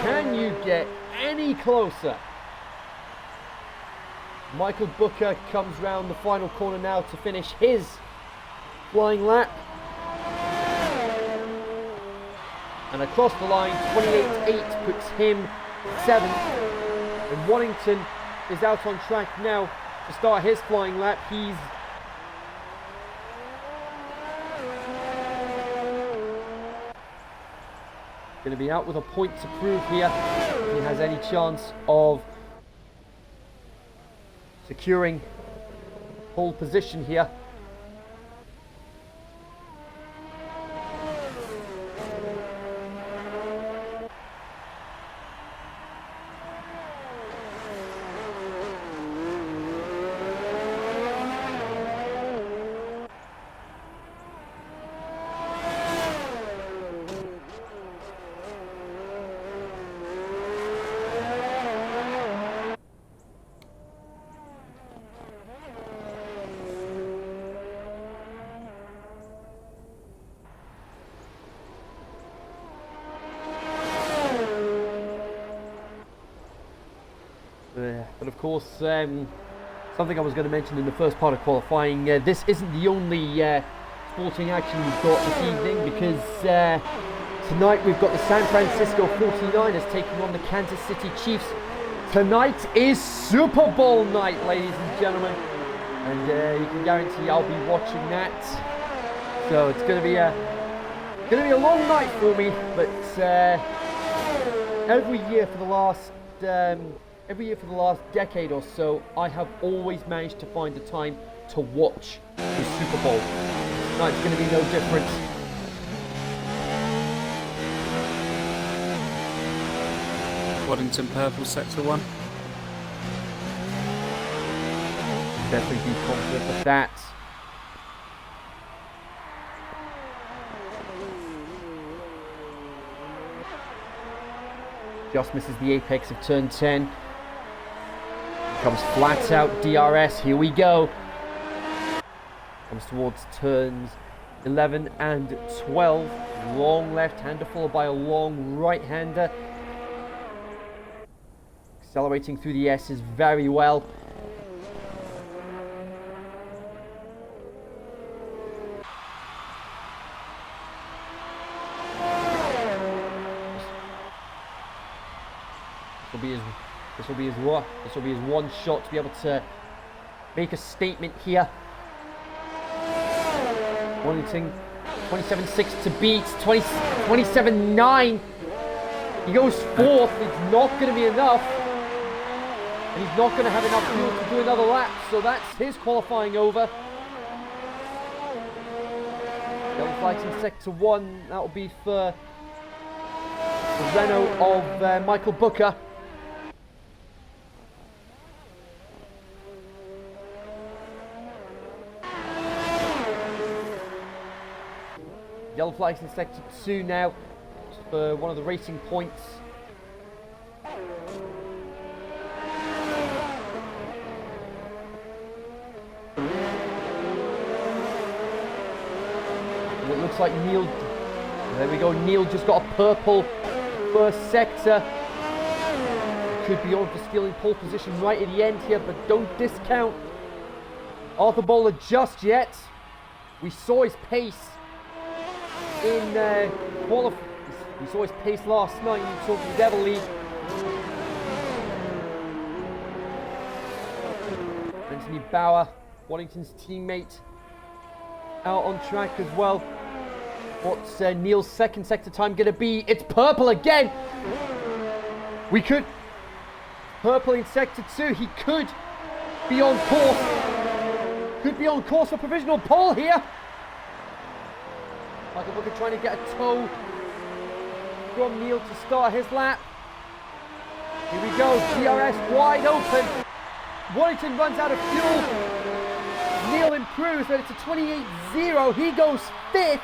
Speaker 1: Can you get any closer? Michael Booker comes round the final corner now to finish his flying lap. And across the line, 28.8 puts him 7th. And Waddington is out on track now to start his flying lap. He's going to be out with a point to prove here if he has any chance of securing pole position here. But of course, something I was going to mention in the first part of qualifying, this isn't the only sporting action we've got this evening, because tonight we've got the San Francisco 49ers taking on the Kansas City Chiefs. Tonight is Super Bowl night, ladies and gentlemen, and you can guarantee I'll be watching that. So it's going to be a long night for me, but every year for the last decade or so, I have always managed to find the time to watch the Super Bowl. Tonight's going to be no different.
Speaker 2: Waddington, purple sector 1.
Speaker 1: Definitely be confident of that. Just misses the apex of turn 10. Comes flat out DRS. Here we go. Comes towards turns 11 and 12. Long left-hander followed by a long right-hander. Accelerating through the S's very well. This will be his one shot to be able to make a statement here. Wanting 27.6 to beat, 27.9. He goes 4th. It's not going to be enough, and he's not going to have enough fuel to do another lap. So that's his qualifying over. flags in sector 1. That will be for the Renault of Michael Booker. Yellow flags in sector 2 now for one of the racing points. And it looks like Neil, there we go, Neil just got a purple first sector. Could be on for stealing pole position right at the end here, but don't discount Arthur Bowler just yet. We saw his pace in we saw his pace last night in Tokyo Devil League. Anthony Bauer, Waddington's teammate, out on track as well. What's Neil's second sector time going to be? It's purple again. We could purple in sector 2. He could be on course. Could be on course for provisional pole here. Michael Booker trying to get a toe from Neil to start his lap. Here we go, DRS wide open. Waddington runs out of fuel. Neil improves, but it's a 28.0. He goes 5th.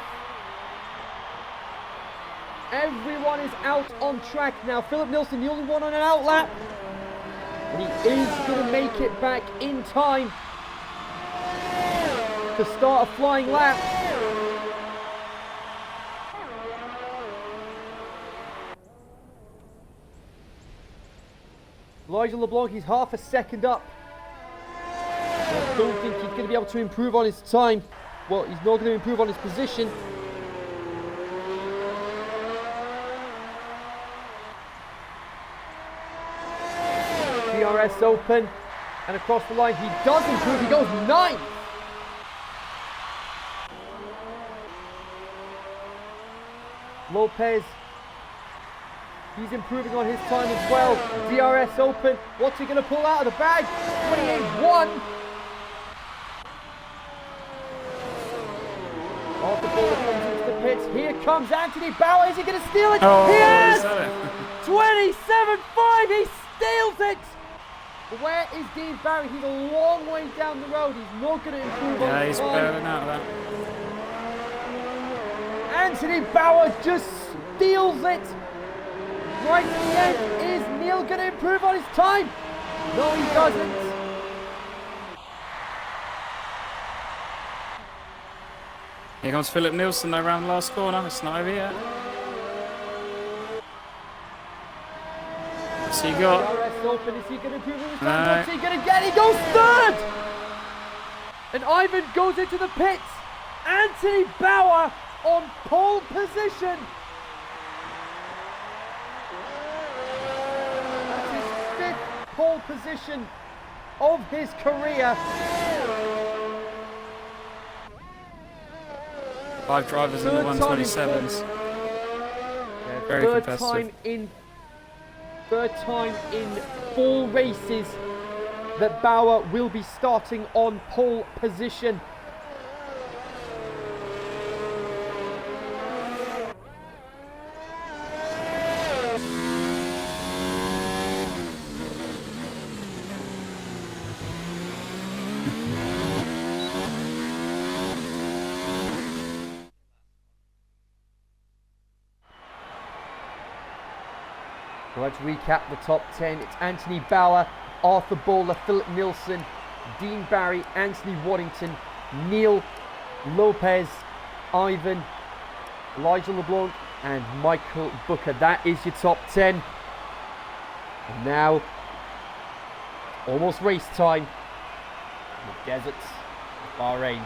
Speaker 1: Everyone is out on track now. Philip Nilsson, the only one on an out lap. And he is going to make it back in time to start a flying lap. Elijah LeBlanc, he's half a second up. I don't think he's going to be able to improve on his time. Well, he's not going to improve on his position. DRS open, and across the line he does improve, he goes 9th. Lopez, he's improving on his time as well. DRS open. What's he going to pull out of the bag? 28.1. Arthur Bowler comes into the pits. Here comes Anthony Bauer. Is he going to steal it?
Speaker 2: Oh,
Speaker 1: he has! 27.5. He steals it. But where is Dean Barry? He's a long way down the road. He's not going to improve on his time.
Speaker 2: Yeah, he's bailing out of that.
Speaker 1: Anthony Bauer just steals it. Right at the end, is Neil going to improve on his time? No, he doesn't.
Speaker 2: Here comes Philip Nilsson around the last corner. It's not over yet. What's he got?
Speaker 1: DRS open. Is he going to improve on his time? What's he going to get? He goes 3rd! And Ivan goes into the pits. Anthony Bauer on pole position. Pole position of his career.
Speaker 2: 5 drivers in the 127s. Very competitive.
Speaker 1: Third time in 4 races that Bauer will be starting on pole position. So let's recap the top 10. It's Anthony Bauer, Arthur Bowler, Philip Nilsson, Dean Barry, Anthony Waddington, Neil, Lopez, Ivan, Elijah LeBlanc, and Michael Booker. That is your top 10. And now, almost race time in the deserts of Bahrain.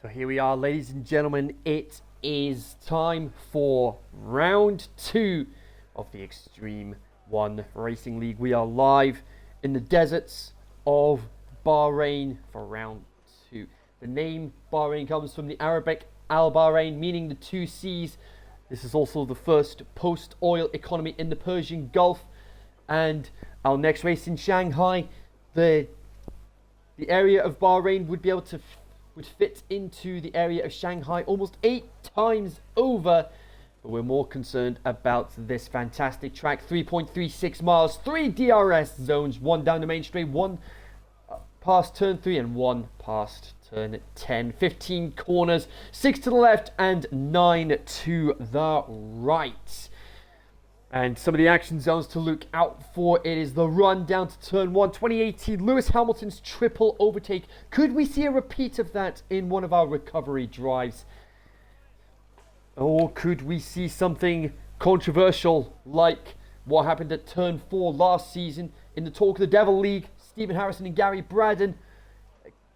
Speaker 1: So here we are, ladies and gentlemen. It is time for round 2 of the Extreme 1 Racing League. We are live in the deserts of Bahrain for round 2. The name Bahrain comes from the Arabic Al-Bahrain, meaning the 2 seas. This is also the first post-oil economy in the Persian Gulf. And our next race in Shanghai, the area of Bahrain would fit into the area of Shanghai almost 8 times over. But we're more concerned about this fantastic track. 3.36 miles, 3 DRS zones, 1 down the main straight, 1 past turn 3 and 1 past turn 10. 15 corners, 6 to the left and 9 to the right. And some of the action zones to look out for. It is the run down to turn 1. 2018 Lewis Hamilton's triple overtake. Could we see a repeat of that in one of our recovery drives? Or could we see something controversial like what happened at turn 4 last season in the Talk of the Devil League? Stephen Harrison and Gary Braden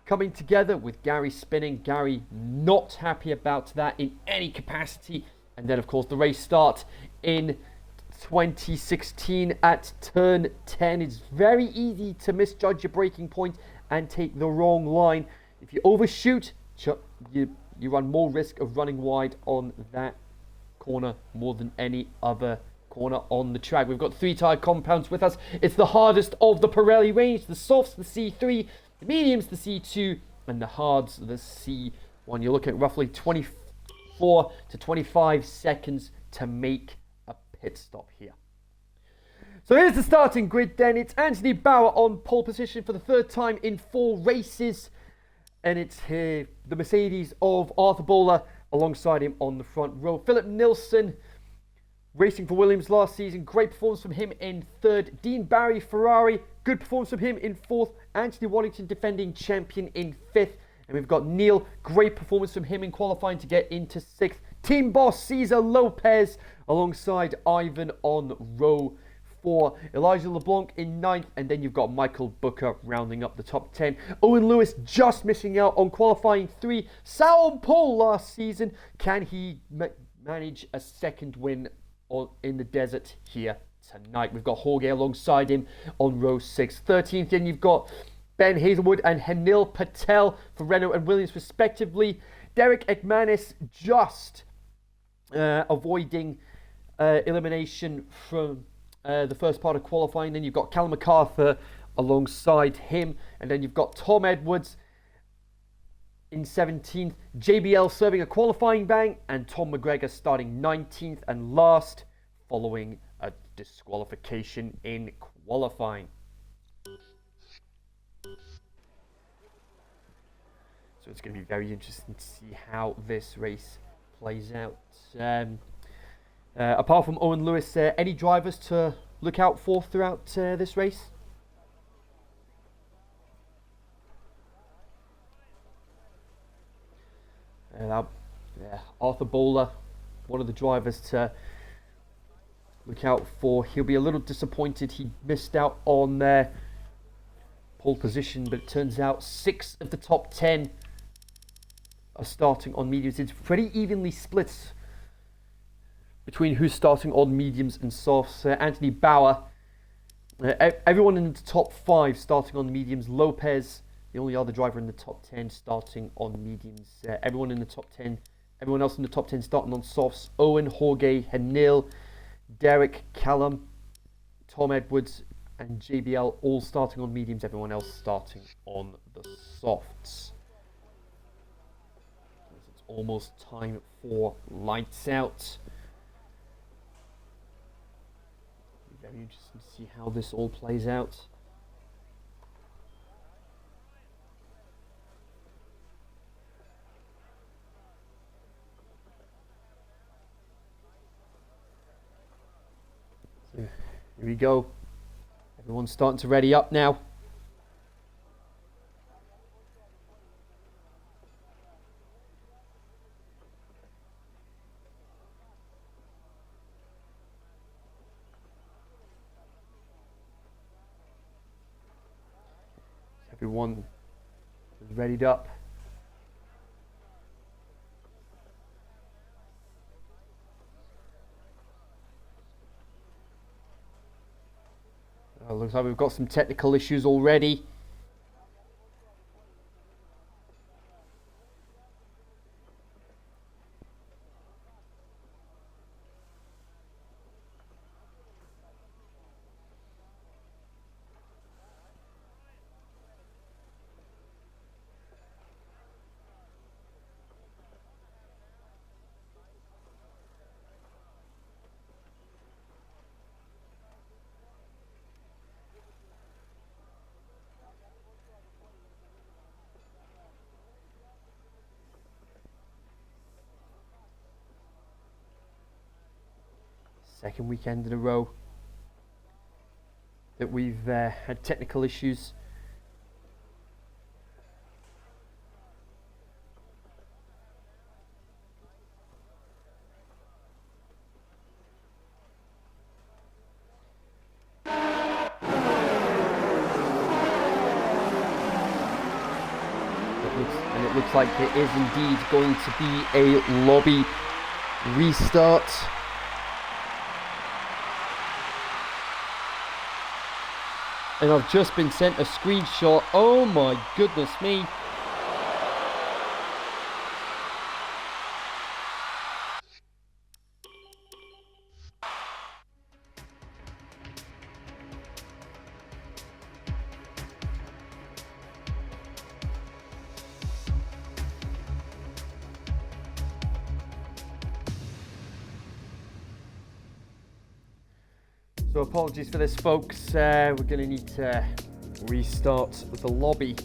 Speaker 1: coming together with Gary spinning. Gary not happy about that in any capacity. And then of course the race start in 2016 at turn 10. It's very easy to misjudge your braking point and take the wrong line. If you overshoot, you run more risk of running wide on that corner more than any other corner on the track. We've got 3 tyre compounds with us. It's the hardest of the Pirelli range. The softs, the C3, the mediums, the C2, and the hards, the C1. You're looking at roughly 24 to 25 seconds to make a pit stop here. So here's the starting grid then. It's Anthony Bauer on pole position for the 3rd time in 4 races. And it's here, the Mercedes of Arthur Bowler alongside him on the front row. Philip Nilsson, racing for Williams last season. Great performance from him in 3rd. Dean Barry, Ferrari. Good performance from him in 4th. Anthony Waddington, defending champion, in 5th. And we've got Neil. Great performance from him in qualifying to get into 6th. Team boss Cesar Lopez alongside Ivan on row 4. Elijah LeBlanc in 9th, and then you've got Michael Booker rounding up the top 10. Owen Lewis just missing out on qualifying 3. Sal on pole last season. Can he manage a 2nd win in the desert here tonight? We've got Jorge alongside him on row 6. 13th, then you've got Ben Hazelwood and Hanil Patel for Renault and Williams respectively. Derek Ekmanis just avoiding elimination from the first part of qualifying. Then you've got Callum MacArthur alongside him. And then you've got Tom Edwards in 17th. JBL serving a qualifying bang. And Tom McGregor starting 19th and last following a disqualification in qualifying. So it's going to be very interesting to see how this race plays out. Apart from Owen Lewis, any drivers to look out for throughout this race? Arthur Bowler, one of the drivers to look out for. He'll be a little disappointed he missed out on pole position, but it turns out 6 of the top 10 are starting on mediums. It's pretty evenly split between who's starting on mediums and softs. Anthony Bauer, everyone in the top 5 starting on mediums. Lopez, the only other driver in the top 10 starting on mediums. Everyone else in the top 10 starting on softs. Owen, Jorge, Hanil, Derek, Callum, Tom Edwards and JBL all starting on mediums. Everyone else starting on the softs. It's almost time for lights out. Very interesting to see how this all plays out. So here we go. Everyone's starting to ready up now. Everyone is readied up. Well, looks like we've got some technical issues already. Second weekend in a row that we've had technical issues. And it looks like it is indeed going to be a lobby restart. And I've just been sent a screenshot. Oh my goodness me. So apologies for this, folks. We're going to need to restart the lobby.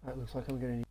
Speaker 1: That looks like I'm going to need...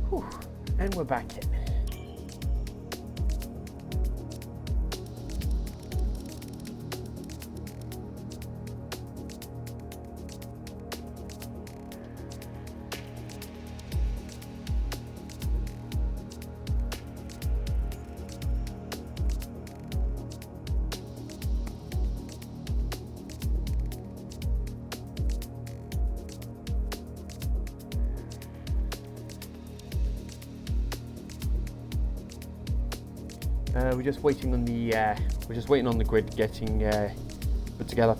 Speaker 1: Whew. And we're back in. We're just waiting on the grid getting put together.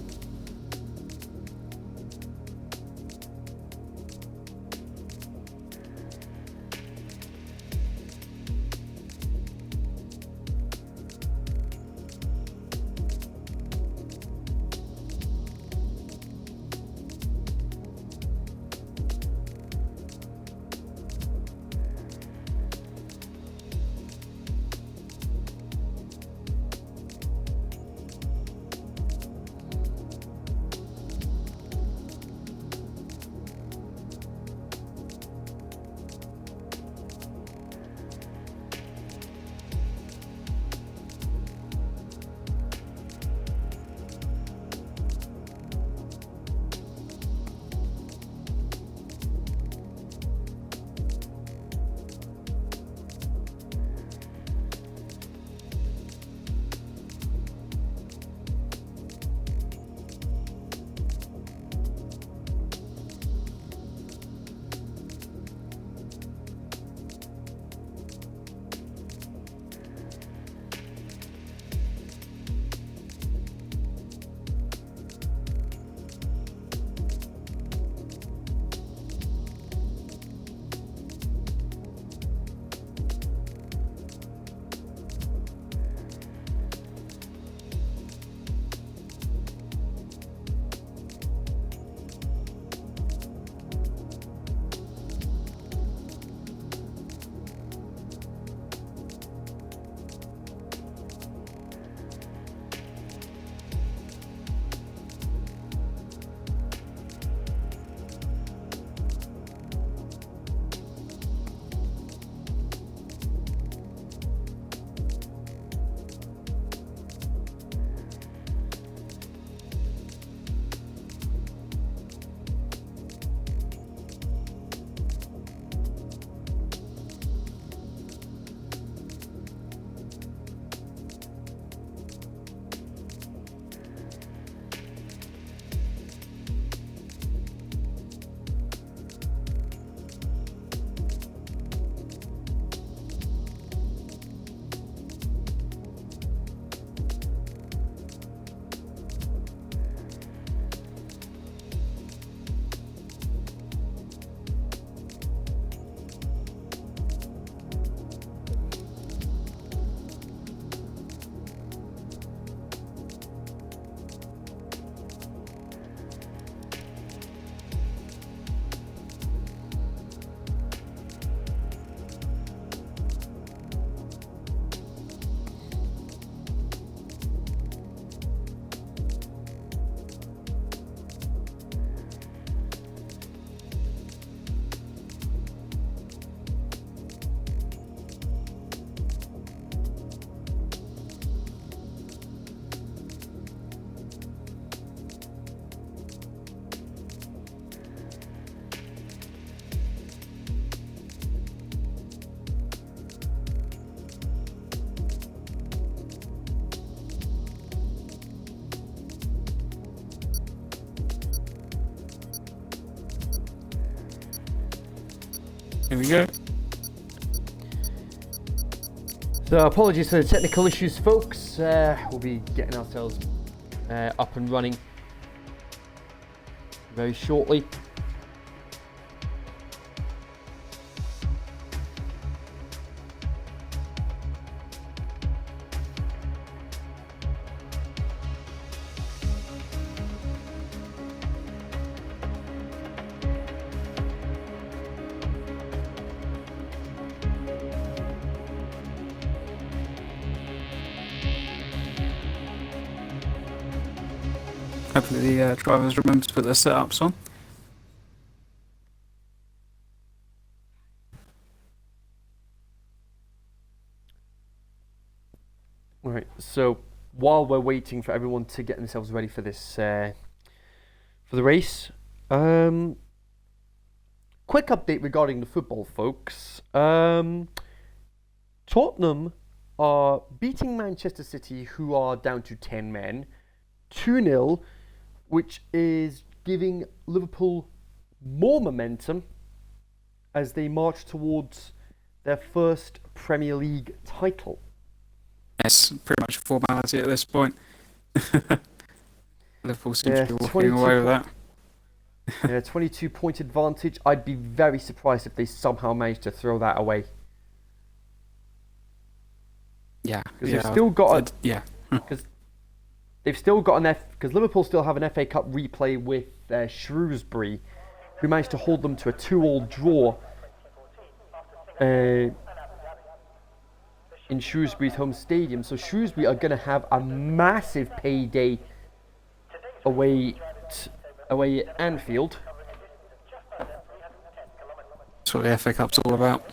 Speaker 2: Here we go.
Speaker 1: So apologies for the technical issues, folks. We'll be getting ourselves up and running very shortly.
Speaker 2: Hopefully the drivers remember to put their setups on.
Speaker 1: Right, so while we're waiting for everyone to get themselves ready for this, for the race, quick update regarding the football, folks. Tottenham are beating Manchester City, who are down to 10 men, 2-0, which is giving Liverpool more momentum as they march towards their first Premier League title.
Speaker 2: It's pretty much a formality at this point. Liverpool seems to be walking away with that.
Speaker 1: Yeah, 22-point advantage. I'd be very surprised if they somehow managed to throw that away.
Speaker 2: Yeah,
Speaker 1: because they've still got
Speaker 2: yeah.
Speaker 1: Because they've still got because Liverpool still have an FA Cup replay with Shrewsbury, who managed to hold them to a 2-2 draw in Shrewsbury's home stadium. So Shrewsbury are going to have a massive payday away at Anfield.
Speaker 2: That's what the FA Cup's all about.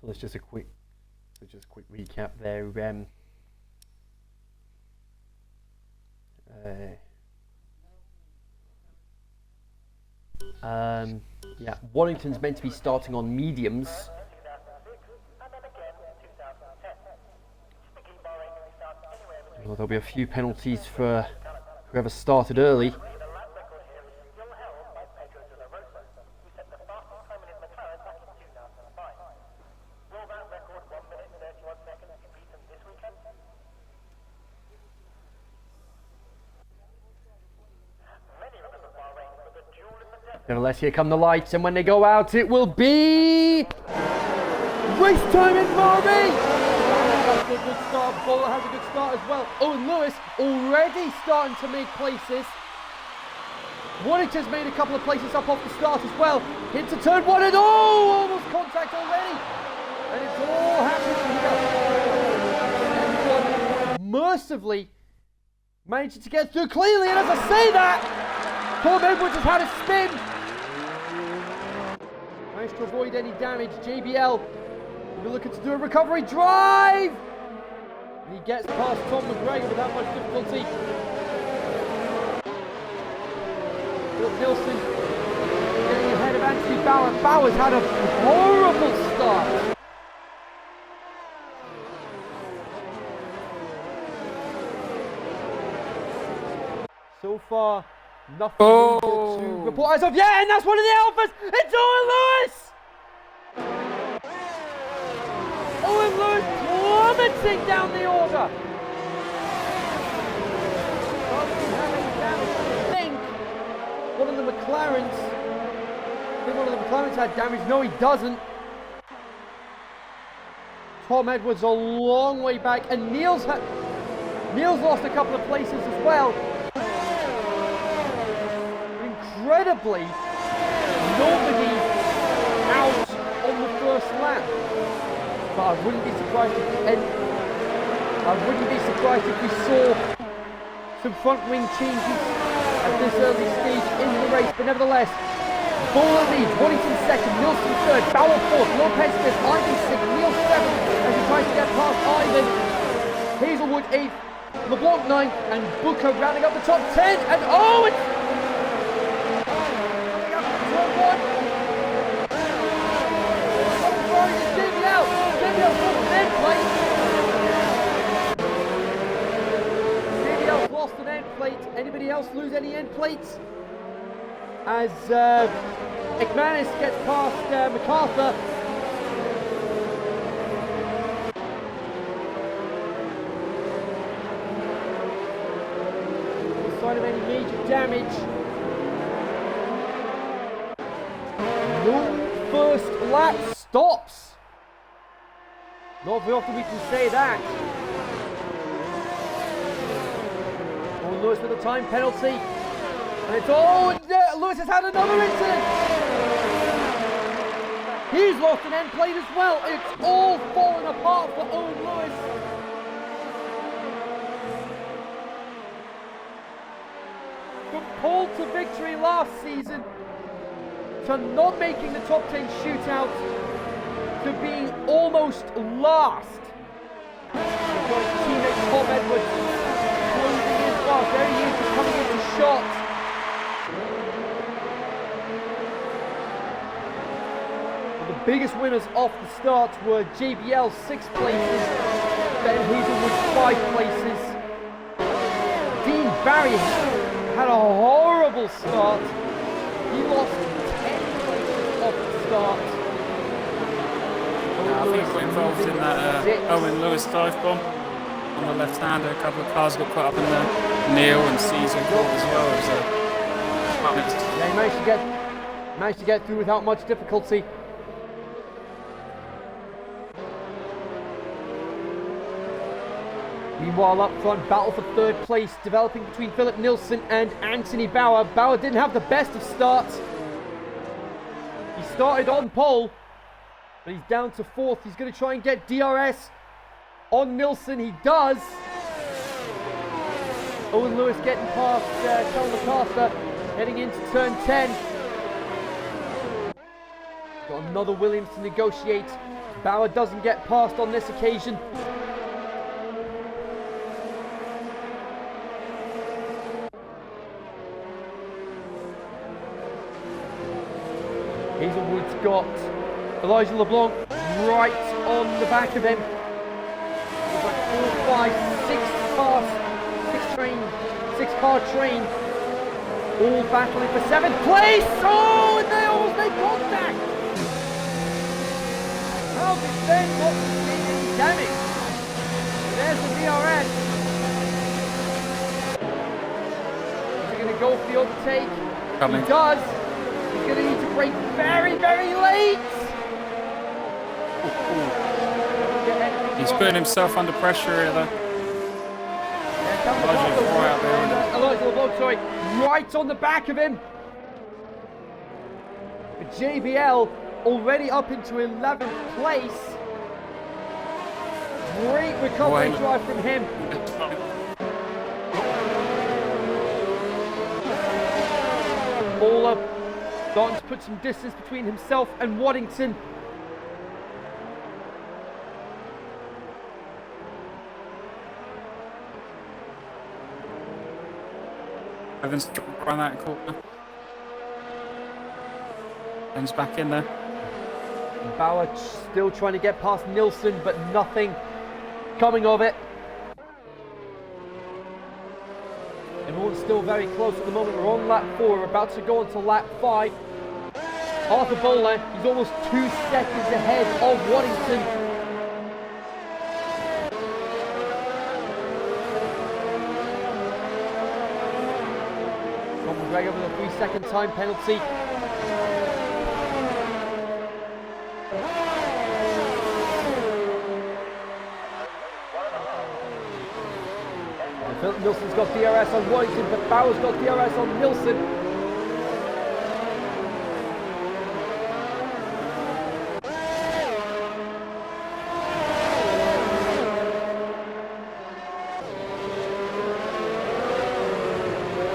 Speaker 1: So let's just a quick recap there. Yeah, Warrington's meant to be starting on mediums. Well, there'll be a few penalties for whoever started early. Nevertheless, here come the lights, and when they go out, it will be race time in Bahrain. That's a good start. Bowler has a good start as well. Owen Lewis already starting to make places. Warrington's made a couple of places up off the start as well. Into turn one and almost contact already. And it's all happening here. And mercifully managing to get through cleanly. And as I say that, Tom Edwards has had a spin. Managed to avoid any damage. JBL will be looking to do a recovery drive. And he gets past Tom McGregor without much difficulty. Philip Nielsen getting ahead of Anthony Bauer. Bauer's had a horrible start. So far, nothing to report as of yet, and that's one of the alphas. It's Owen Lewis. Owen Lewis plummeting down the order. One of the McLarens. I think one of the McLarens had damage. No, he doesn't. Tom Edwards a long way back, and Neil's lost a couple of places as well. Incredibly, nobody out on the first lap. But I wouldn't be surprised if we saw some front wing changes at this early stage in the race. But nevertheless, Bowler leads, Waddington second, Nilsson third, Bauer fourth, Lopez fifth, Ivan sixth, Neil seventh as he tries to get past Ivan. Hazelwood eighth, LeBlanc ninth, and Booker rounding up the top 10. And oh, it's coming up to top one. JBL. JBL's lost an end plate. JBL's lost an end plate. Anybody else lose any end plates? As McManus gets past MacArthur. No sign of any major damage. No first lap stops. Not very often we can say that. Oh, Lewis with a time penalty. And it's Lewis has had another incident. He's lost an end plate as well. It's all fallen apart for Owen Lewis. From pole to victory last season, to not making the top 10 shootout, to being almost last. We've got his teammate Tom Edwards closing in fast. There he is, he's coming into shot. The biggest winners off the start were JBL 6 places, Ben Hazelwood 5 places. Dean Barry had a horrible start. He lost 10 places off the start.
Speaker 2: I think we're involved in that Owen Lewis dive bomb on the left-hander. A couple of cars got caught up in the Neil and Caesar caught as well.
Speaker 1: Yeah, he managed to get through without much difficulty. Meanwhile, up front, battle for third place developing between Philip Nilsson and Anthony Bauer. Bauer didn't have the best of starts. He started on pole, but he's down to fourth. He's going to try and get DRS on Nilsson. He does. Owen Lewis getting past Charles MacArthur, heading into turn 10. Got another Williams to negotiate. Bauer doesn't get past on this occasion. Hazelwood's got Elijah LeBlanc right on the back of him. He's like 6 car train, all battling for 7th place. Oh, and they almost made contact. How did Ben not sustain any damage? There's the DRS. Is he going to go for the overtake?
Speaker 2: Coming.
Speaker 1: He does. He's going to need to brake very, very late.
Speaker 2: He's putting himself under pressure here, though.
Speaker 1: Elijah LeBlanc, sorry, right on the back of him. JBL already up into 11th place. Great recovery drive from him. All up. Starting to put some distance between himself and Waddington.
Speaker 2: Evans around that corner. Evans back in there.
Speaker 1: Bauer still trying to get past Nilsson, but nothing coming of it. Everyone's still very close at the moment. We're on lap 4. We're about to go on to lap 5. Arthur Bowler, he's almost 2 seconds ahead of Waddington. Tom McGregor with a 3-second time penalty. Nilsson's got DRS on Waddington, but Bauer's got DRS on Nilsson.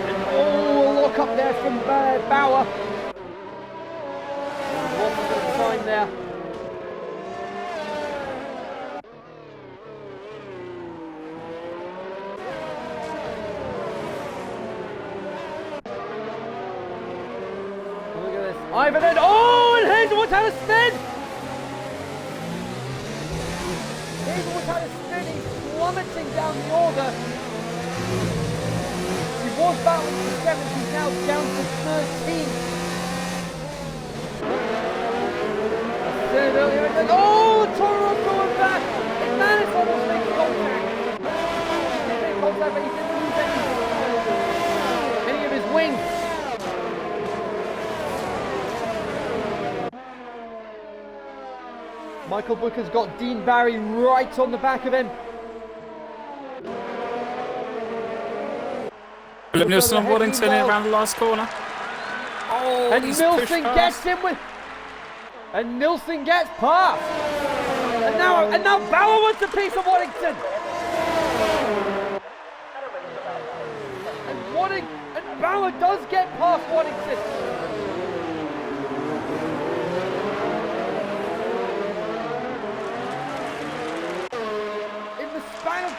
Speaker 1: And oh, look up there from Bauer. Lost a bit of time there. Ivan and oh, and Hazelwood's had a spin! Hazelwood's had a spin, he's plummeting down the order. He was battling for 7th, he's now down to 13th. I said earlier, and then, oh, Toro going back! And man, it's almost making contact. He did make contact, but he didn't lose any of his wings. Michael Booker's got Dean Barry right on the back of him.
Speaker 2: Philip Nilsson on Waddington in around the last corner. Oh,
Speaker 1: and Nilsson gets him with, and Nilsson gets past. And now Bauer wants a piece of Waddington. And Bauer does get past Waddington.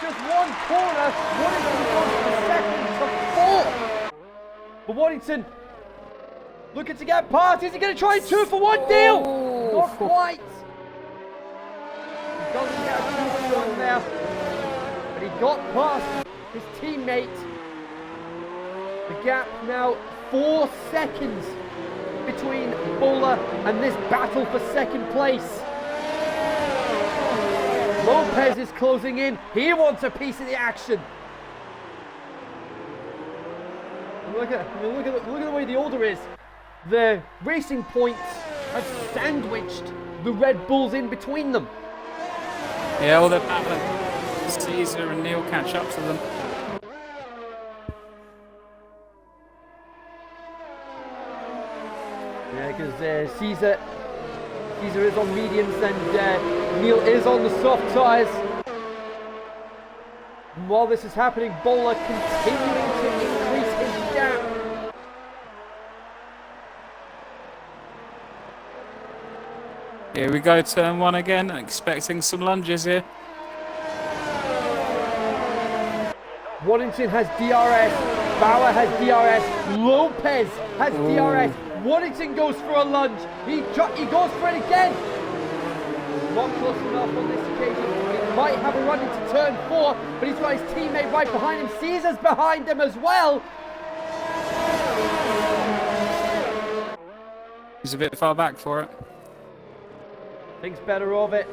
Speaker 1: Just one corner, Waddington goes from 2nd to 4th. But Waddington looking to get past. Is he going to try a 2-for-1 deal? Not quite. He doesn't get a 2-for-1 there. But he got past his teammate. The gap now 4 seconds between Bowler and this battle for 2nd place. Lopez is closing in. He wants a piece of the action. Look at the way the order is. The Racing Points have sandwiched the Red Bulls in between them.
Speaker 2: Yeah, all they're battling. Caesar and Neil catch up to them.
Speaker 1: Yeah, because Caesar is on mediums and Neil is on the soft tyres. And while this is happening, Bowler continuing to increase his gap.
Speaker 2: Here we go, turn 1 again, expecting some lunges here.
Speaker 1: Waddington has DRS, Bauer has DRS, Lopez has DRS. Waddington goes for a lunge. He goes for it again. Not close enough on this occasion. He might have a run into turn 4, but he's got his teammate right behind him. Caesar's behind him as well.
Speaker 2: He's a bit far back for it.
Speaker 1: Thinks better of it.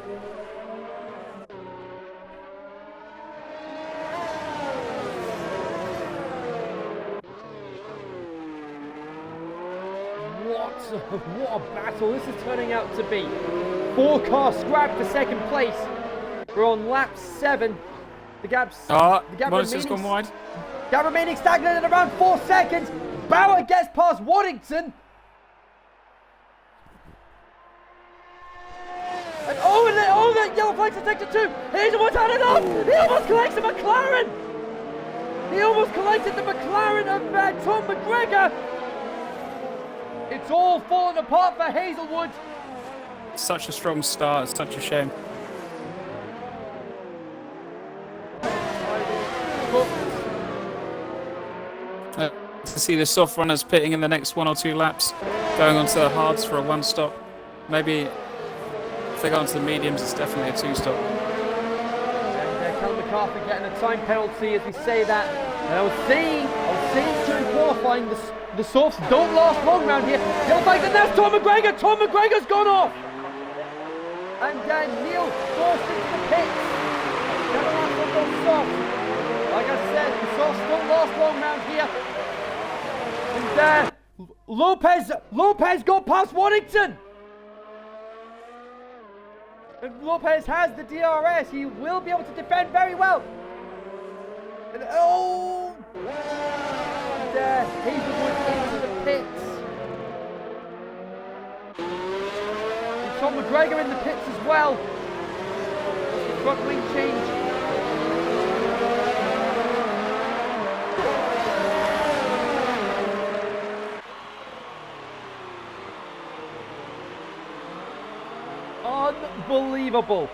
Speaker 1: What a battle this is turning out to be. 4 cars scrapped for 2nd place. We're on lap 7. The gap
Speaker 2: Monster's gone wide.
Speaker 1: Gap remaining stagnant at around 4 seconds. Bauer gets past Waddington. And that yellow flag to sector 2. Hazelwood's had enough. He almost collects the McLaren. He almost collected the McLaren of Tom McGregor. It's all fallen apart for Hazelwood.
Speaker 2: Such a strong start, it's such a shame. To see the soft runners pitting in the next 1 or 2 laps, going onto the hards for a 1-stop. Maybe if they go onto the mediums, it's definitely a 2-stop.
Speaker 1: And Callum MacArthur getting a time penalty as we say that. And I was saying during qualifying, the softs don't last long around here. He'll fight, and that's Tom McGregor. Tom McGregor's gone off. And Neil goes into the pits. Never last on those softs. Like I said, the softs don't last long around here. And Lopez got past Waddington. And Lopez has the DRS. He will be able to defend very well. And, oh! And, Hazelwood into the pits. And Tom McGregor in the pits as well. Front wing change. Unbelievable.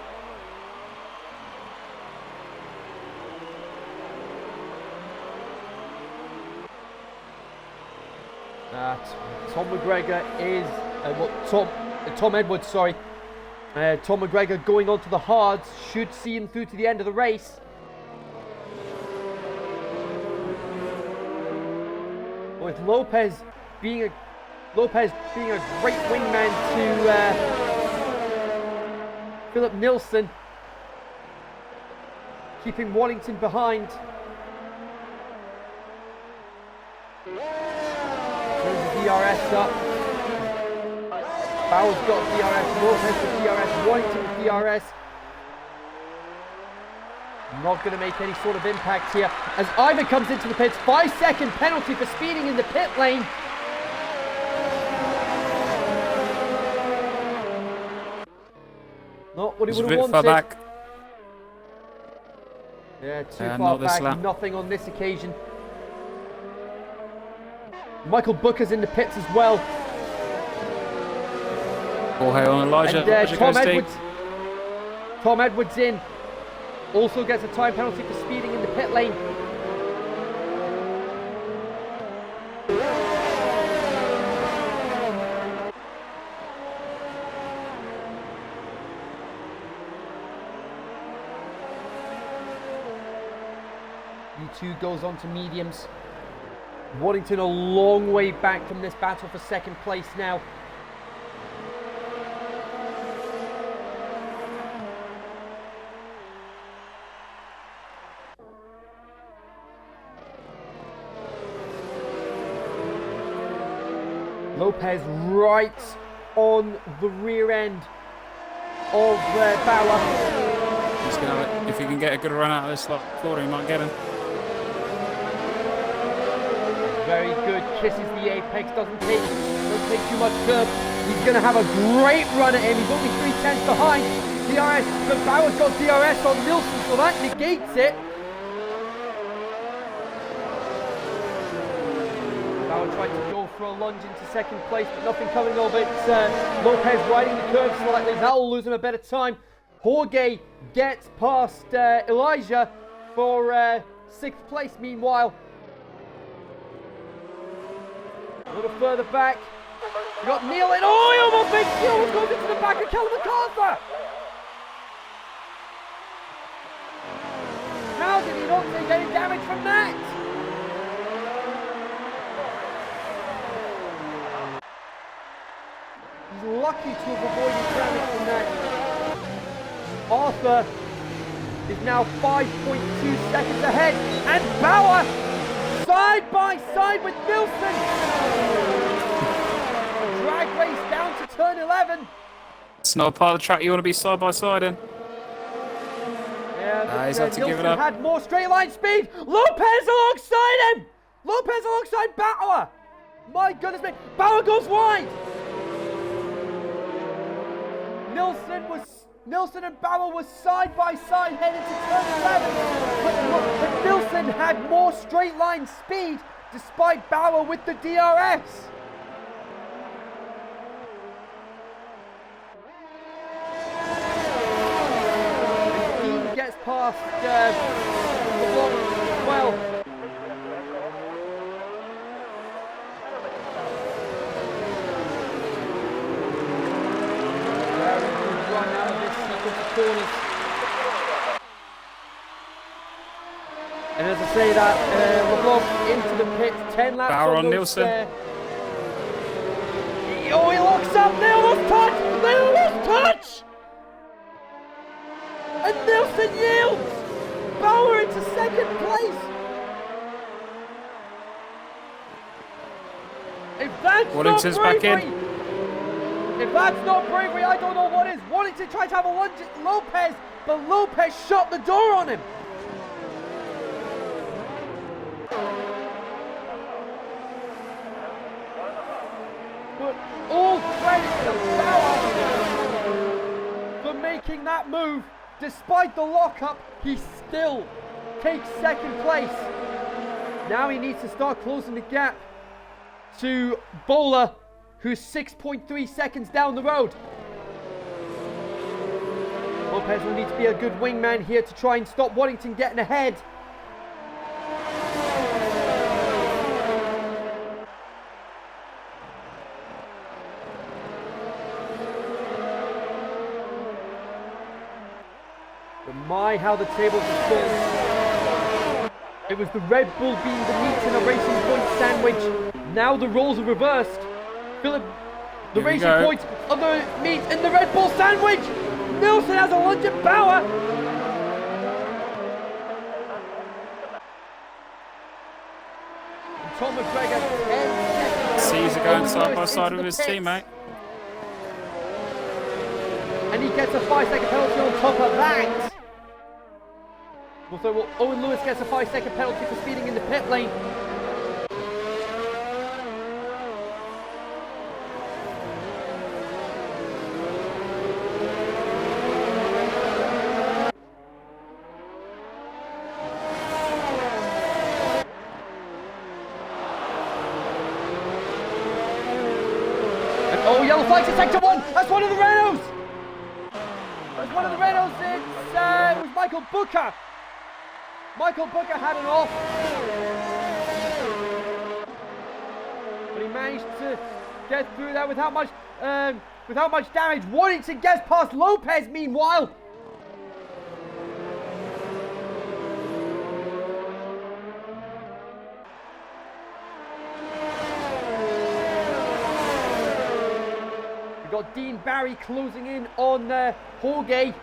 Speaker 1: Tom McGregor is Tom Edwards, sorry. Tom McGregor going on to the hards should see him through to the end of the race. With Lopez being a great wingman to Philip Nilsson, keeping Waddington behind. Turns the DRS up. Bauer's got DRS, Lopez with DRS, Waddington with DRS. Not going to make any sort of impact here. As Ivan comes into the pits, 5-second penalty for speeding in the pit lane. Not what he would have wanted.
Speaker 2: Far back.
Speaker 1: Yeah, too far back, nothing on this occasion. Michael Booker's in the pits as well.
Speaker 2: Jorge on Elijah.
Speaker 1: And Tom Edwards in. Also gets a time penalty for speeding in the pit lane. U2 goes on to mediums. Waddington a long way back from this battle for second place now. Lopez right on the rear end of Bauer.
Speaker 2: He's gonna have it. If he can get a good run out of this quarter, he might get him.
Speaker 1: Very good, kisses the apex, doesn't take too much curve. He's going to have a great run at him. He's only 3/10 behind. DRS, but Bauer's got DRS on Nilsson, so that negates it. Bauer tried to go for a lunge into second place, but nothing coming of it. Lopez riding the curve slightly. That'll lose him a bit of time. Jorge gets past Elijah for 6th place meanwhile. A little further back. We got Neil in. Oh, he almost goes into the back of Callum MacArthur. How did he not take any damage from that? He's lucky to have avoided damage from that. Arthur is now 5.2 seconds ahead. And Bauer side by side with Nilsson. Drag race down to turn 11.
Speaker 2: It's not a part of the track you want to be side by side in.
Speaker 1: Yeah,
Speaker 2: he's had to give it up.
Speaker 1: Had more straight line speed. Lopez alongside him. Lopez alongside Bauer. My goodness me. Bauer goes wide. Nilsson and Bauer were side by side heading to turn 11. But Nilsson had more straight line speed despite Bauer with the DRS. Dean gets past the block as well. Corners. And as I say that, LeBlanc into the pit, 10 laps
Speaker 2: Bauer on
Speaker 1: those,
Speaker 2: Nilsson.
Speaker 1: Oh, he locks up, they almost touch! And Nilsson yields! Bauer into second place! If that's
Speaker 2: Waddington's
Speaker 1: not bravery,
Speaker 2: back in.
Speaker 1: If that's not bravery, I don't know what is. Waddington tried to have a lunge at Lopez, but Lopez shut the door on him. But all credit to Bauer for making that move. Despite the lockup, he still takes second place. Now he needs to start closing the gap to Bowler, who's 6.3 seconds down the road. Lopez will need to be a good wingman here to try and stop Waddington getting ahead. But my, how the tables have fallen. It was the Red Bull being the meat in a Racing Point sandwich. Now the roles are reversed. Philip, the Racing Point of the meat in the Red Bull sandwich. Nilsson has a lunge at Bauer. And Tom McGregor 10 seconds.
Speaker 2: Caesar going side by side with his teammate.
Speaker 1: And he gets a 5-second penalty on top of that. Also, Owen Lewis gets a 5-second penalty for speeding in the pit lane. And oh, yellow flags in sector 1. That's one of the Renaults. That's one of the Renaults. It was Michael Booker. Michael Booker had an off, but he managed to get through that without much damage. Waddington gets past Lopez meanwhile. We've got Dean Barry closing in on Jorge.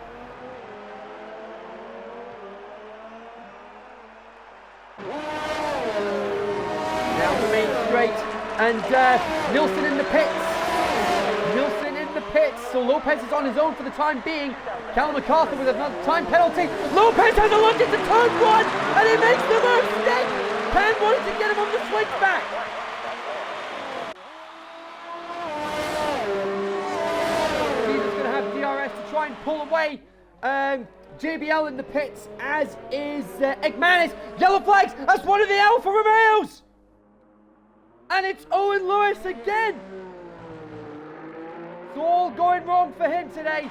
Speaker 1: Down the main straight, and Nilsson in the pits. Nilsson in the pits, so Lopez is on his own for the time being. Callum MacArthur with another time penalty. Lopez has a lunge into turn 1, and he makes the mistake. Can Waddington get him on the switchback? Caesar's going to have DRS to try and pull away. JBL in the pits, as is Ekmanis. Yellow flags, that's one of the Alfa Romeos! And it's Owen Lewis again! It's all going wrong for him today.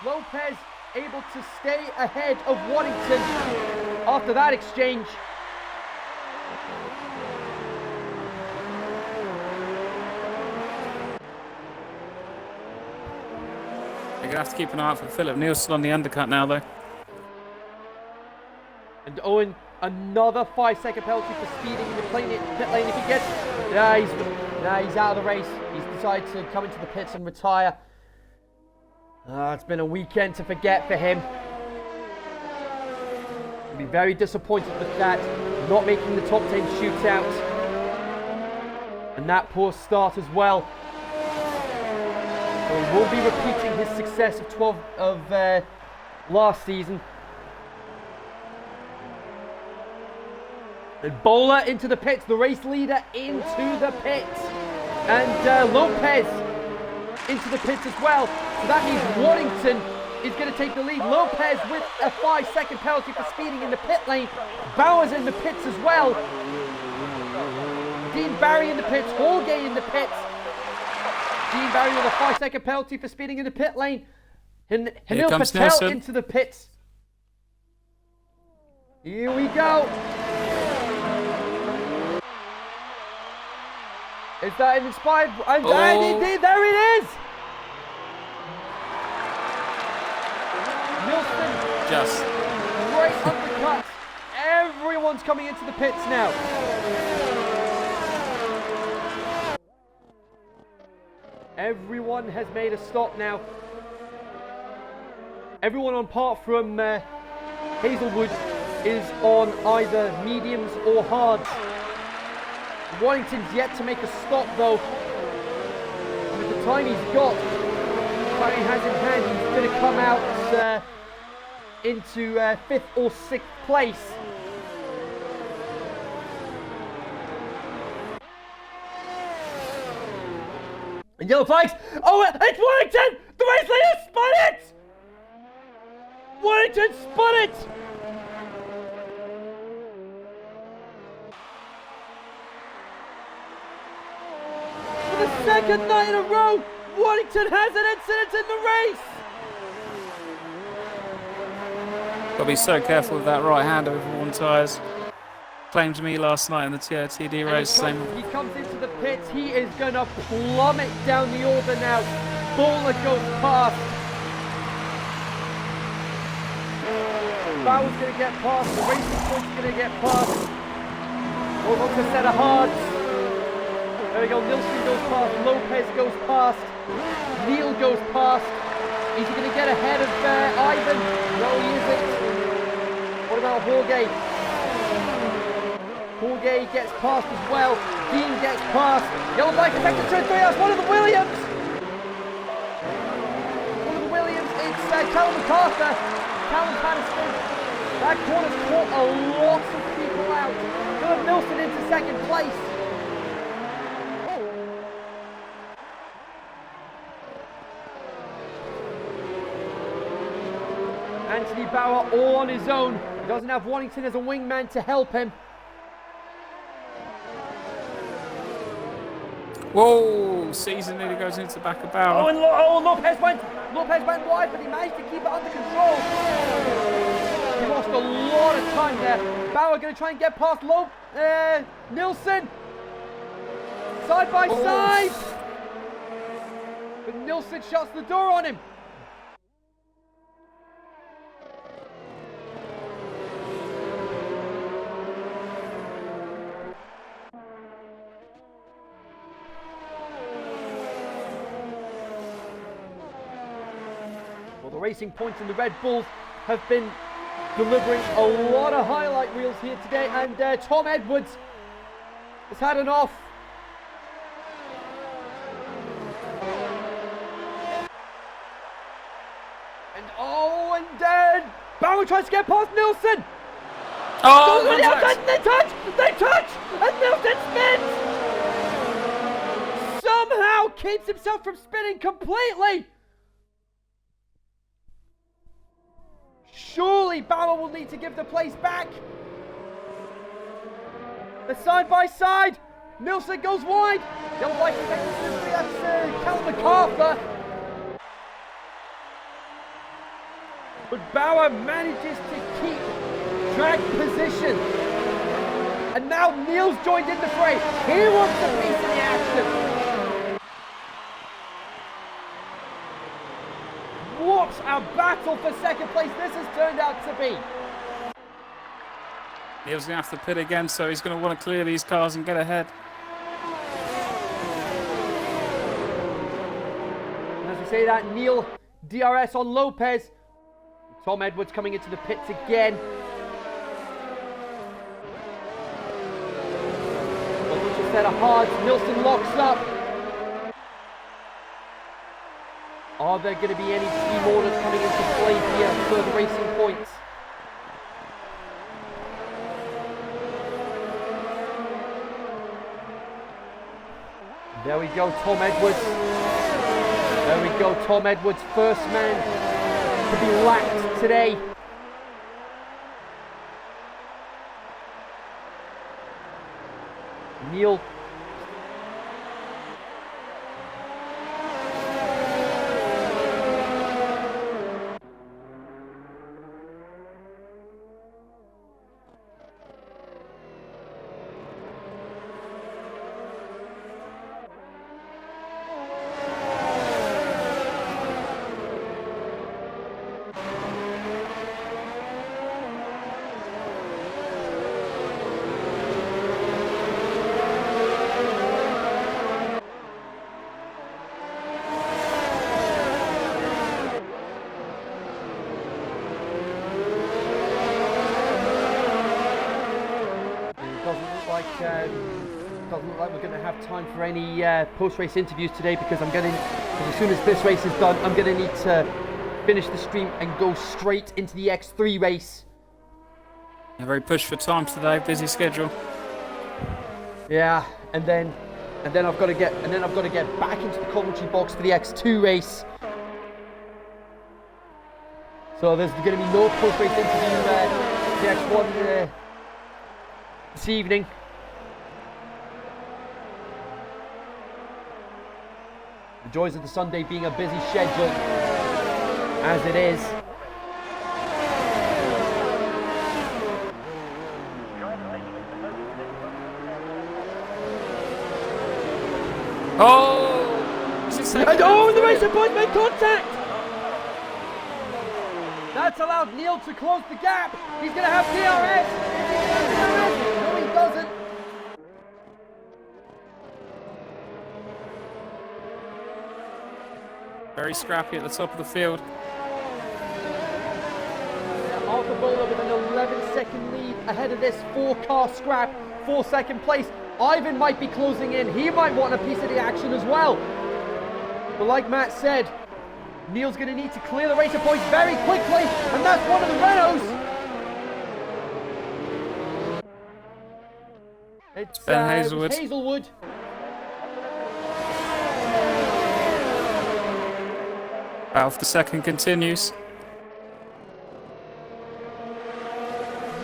Speaker 1: Lopez able to stay ahead of Waddington after that exchange.
Speaker 2: They're going to have to keep an eye out for Philip Nielsen on the undercut now, though.
Speaker 1: And Owen, another 5-second penalty for speeding in the pit lane. If he gets... he's out of the race. He's decided to come into the pits and retire. It's been a weekend to forget for him. He'll be very disappointed with that. Not making the top 10 shootout. And that poor start as well. So he will be repeating his success of last season. And Bowler into the pits, the race leader into the pits. And Lopez into the pits as well. So that means Waddington is going to take the lead. Lopez with a 5-second penalty for speeding in the pit lane. Bowers in the pits as well. Dean Barry in the pits, Jorge in the pits. Dean Barry with a 5-second penalty for speeding in the pit lane. And Hanil Patel
Speaker 2: Nelson
Speaker 1: into the pits. Here we go. Is that an inspired? And there it is. Nilsson.
Speaker 2: Just.
Speaker 1: Great undercut. Everyone's coming into the pits now. Everyone has made a stop now. Everyone apart from Hazelwood is on either mediums or hards. Waddington's yet to make a stop though. And with the time he's got, the time he has in hand, he's going to come out into 5th or 6th place. And yellow flags. Oh, it's Warrington! The race leader spun it! Warrington spun it! For the second night in a row, Warrington has an incident in the race!
Speaker 2: Got to be so careful with that right hand over one tyres. Claimed me last night in the TD race.
Speaker 1: He comes into the pits, he is going to plummet down the order now. Bowler goes past. Bauer's going to get past, the Racing Point's going to get past. Almost a set of hards. There we go, Nilsson goes past, Lopez goes past, Neil goes past. Is he going to get ahead of Ivan? No, he isn't. What about Jorge? Jorge gets past as well. Dean gets past. Yellow flag affected turn 3. That's one of the Williams. One of the Williams. It's Callum MacArthur. Callum Patterson. That corner's caught a lot of people out. Philip Milson into second place. Anthony Bauer all on his own. He doesn't have Warrington as a wingman to help him.
Speaker 2: Whoa! Season nearly goes into the back of Bauer.
Speaker 1: Oh, and Lopez went wide, but he managed to keep it under control. He lost a lot of time there. Bauer going to try and get past Nilsson. Side by side. But Nilsson shuts the door on him. Racing Point and the Red Bulls have been delivering a lot of highlight reels here today, and Tom Edwards has had an off. And Bauer tries to get past Nilsson.
Speaker 2: Oh,
Speaker 1: the outside, they touch, and Nilsson spins. Somehow keeps himself from spinning completely. Surely Bauer will need to give the place back. The side by side. Nilsson goes wide. Yellow flag effective. That's Callum MacArthur. But Bauer manages to keep track position. And now Neil's joined in the fray. He wants a piece of the action. What a battle for second place this has turned out to be.
Speaker 2: Neil's going to have to pit again, so he's going to want to clear these cars and get ahead.
Speaker 1: As we say that, Neil DRS on Lopez. Tom Edwards coming into the pits again. Which is set of hards. Nilsson locks up. Are there going to be any team orders coming into play here for the Racing Points? There we go, Tom Edwards. There we go, Tom Edwards, first man to be lapped today. Neil. Doesn't look like we're going to have time for any post-race interviews today, because as soon as this race is done, I'm going to need to finish the stream and go straight into the X3 race.
Speaker 2: Yeah, very pushed for time today, busy schedule.
Speaker 1: Yeah, and then and then I've got to get back into the commentary box for the X2 race. So there's going to be no post-race interview for the X1 this evening. The joys of the Sunday being a busy schedule, as it is.
Speaker 2: Oh! Is it second?
Speaker 1: And oh, the racer point made contact! That's allowed Neil to close the gap. He's going to have DRS. No, he doesn't.
Speaker 2: Very scrappy at the top of the field.
Speaker 1: Arthur Bowler with an 11-second lead ahead of this 4-car scrap for second place. Ivan might be closing in. He might want a piece of the action as well. But like Matt said, Neil's going to need to clear the racer points very quickly, and that's one of the Renaults. It's
Speaker 2: Ben Hazelwood.
Speaker 1: Hazelwood.
Speaker 2: Battle for the second continues.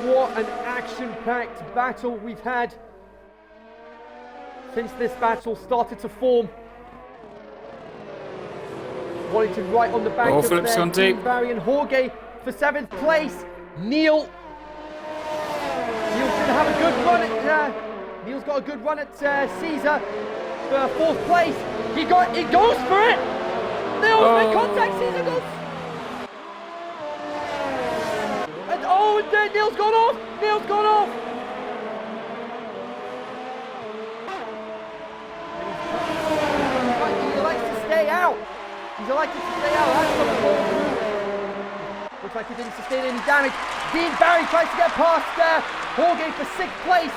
Speaker 1: What an action-packed battle we've had since this battle started to form. Wellington right on the back of
Speaker 2: Phillips on deep.
Speaker 1: Barry and Jorge for 7th place. Neil's gonna have a good run at Neil's got a good run at Caesar for 4th place. He goes for it. They almost make contact. Caesar goes. And Neil's gone off. Neil's gone off. He likes to stay out. He's elected to stay out. That's what the ball through. Looks like he didn't sustain any damage. Dean Barry tries to get past Jorge for 6th place.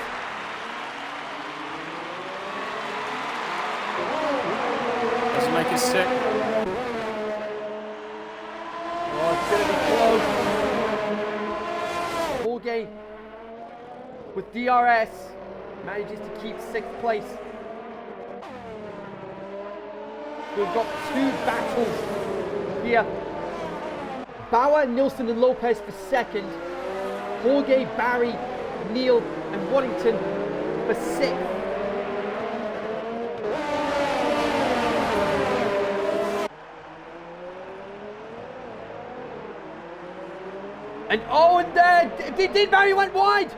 Speaker 2: Doesn't make it sick.
Speaker 1: Oh, it's going to be close. Jorge with DRS manages to keep 6th place. We've got 2 battles here. Bauer, Nilsson and Lopez for 2nd. Jorge, Barry, Neil and Waddington for 6th. And Dean Barry went wide.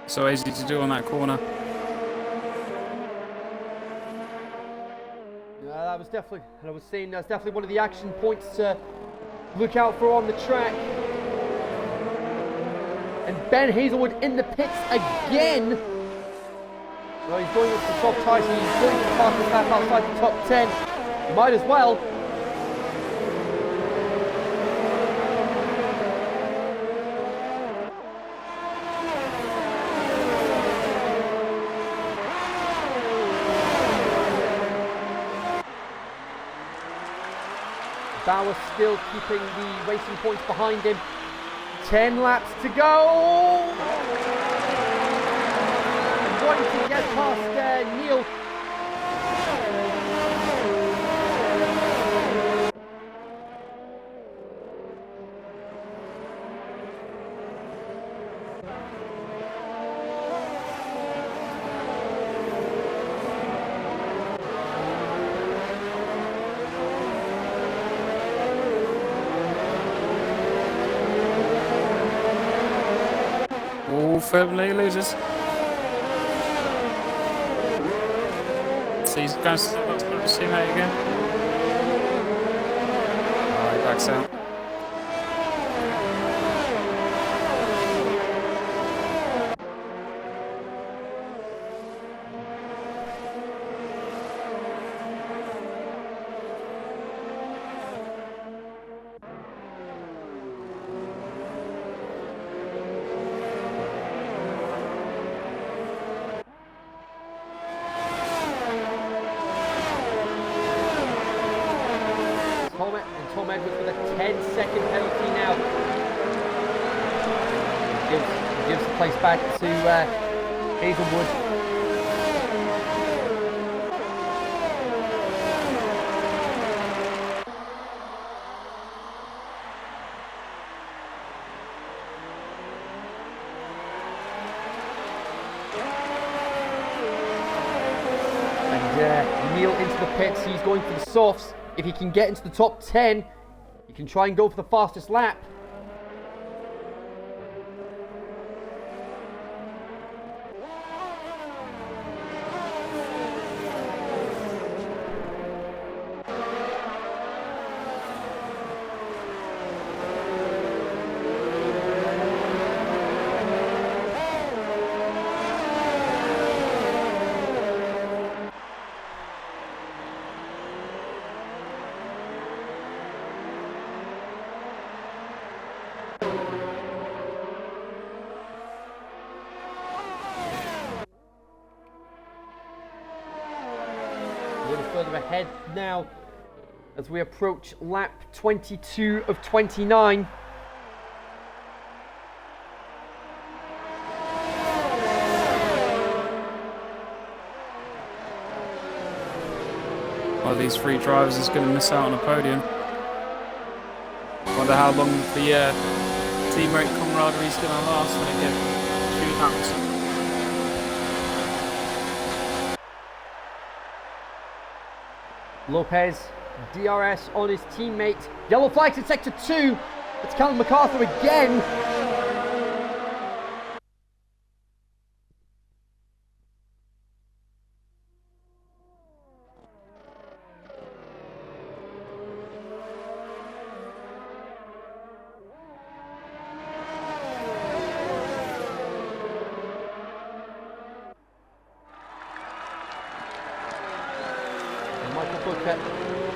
Speaker 2: So easy to do on that corner.
Speaker 1: That was definitely, and I was saying that's definitely one of the action points to look out for on the track. And Ben Hazelwood in the pits again. Well, he's going with the top tires, so he's going to the fastest lap outside the top 10. Might as well. Bauer still keeping the racing points behind him. 10 laps to go. Wanting to get past Neil.
Speaker 2: Oh, firmly loses. So he's going to see that again. Oh, he backs out.
Speaker 1: Tom Edwards with a 10-second penalty now. Gives the place back to Hazelwood. Neil into the pits. He's going for the softs. If he can get into the top 10, he can try and go for the fastest lap. Further ahead now as we approach lap 22 of 29.
Speaker 2: One of these three drivers is going to miss out on a podium. Wonder how long the teammate camaraderie is going to last when it gets 2 laps.
Speaker 1: Lopez, DRS on his teammate. Yellow flags in sector 2. It's Callum MacArthur again.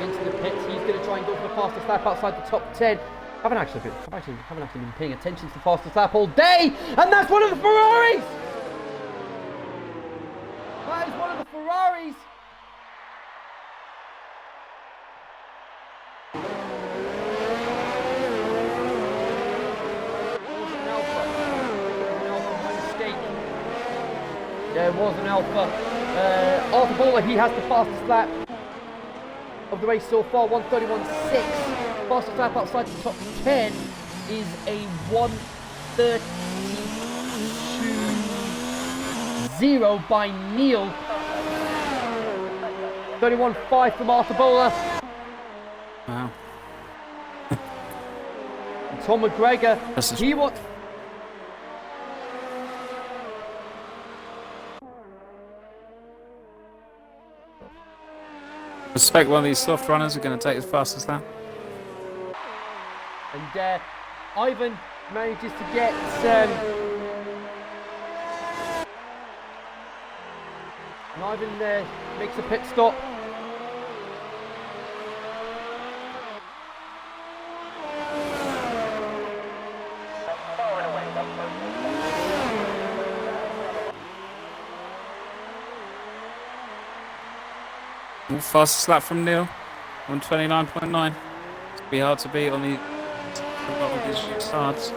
Speaker 1: Into the pits, he's going to try and go for the fastest lap outside the top 10. Haven't actually been paying attention to the fastest lap all day, and that's one of the Ferraris. That is one of the Ferraris. There was an Alpha. Arthur Bowler, he has the fastest lap of the race so far, 1:31.6. Fastest lap outside the top 10 is a 1:32.0 by Neil. 31.5 from Arthur Bowler.
Speaker 2: Wow.
Speaker 1: And Tom McGregor, he wants...
Speaker 2: I suspect one of these soft runners are going to take the fastest lap.
Speaker 1: And Ivan manages to get and Ivan makes a pit stop.
Speaker 2: Fastest lap from Neil, 1:29.9. It'll be hard to beat on these starts.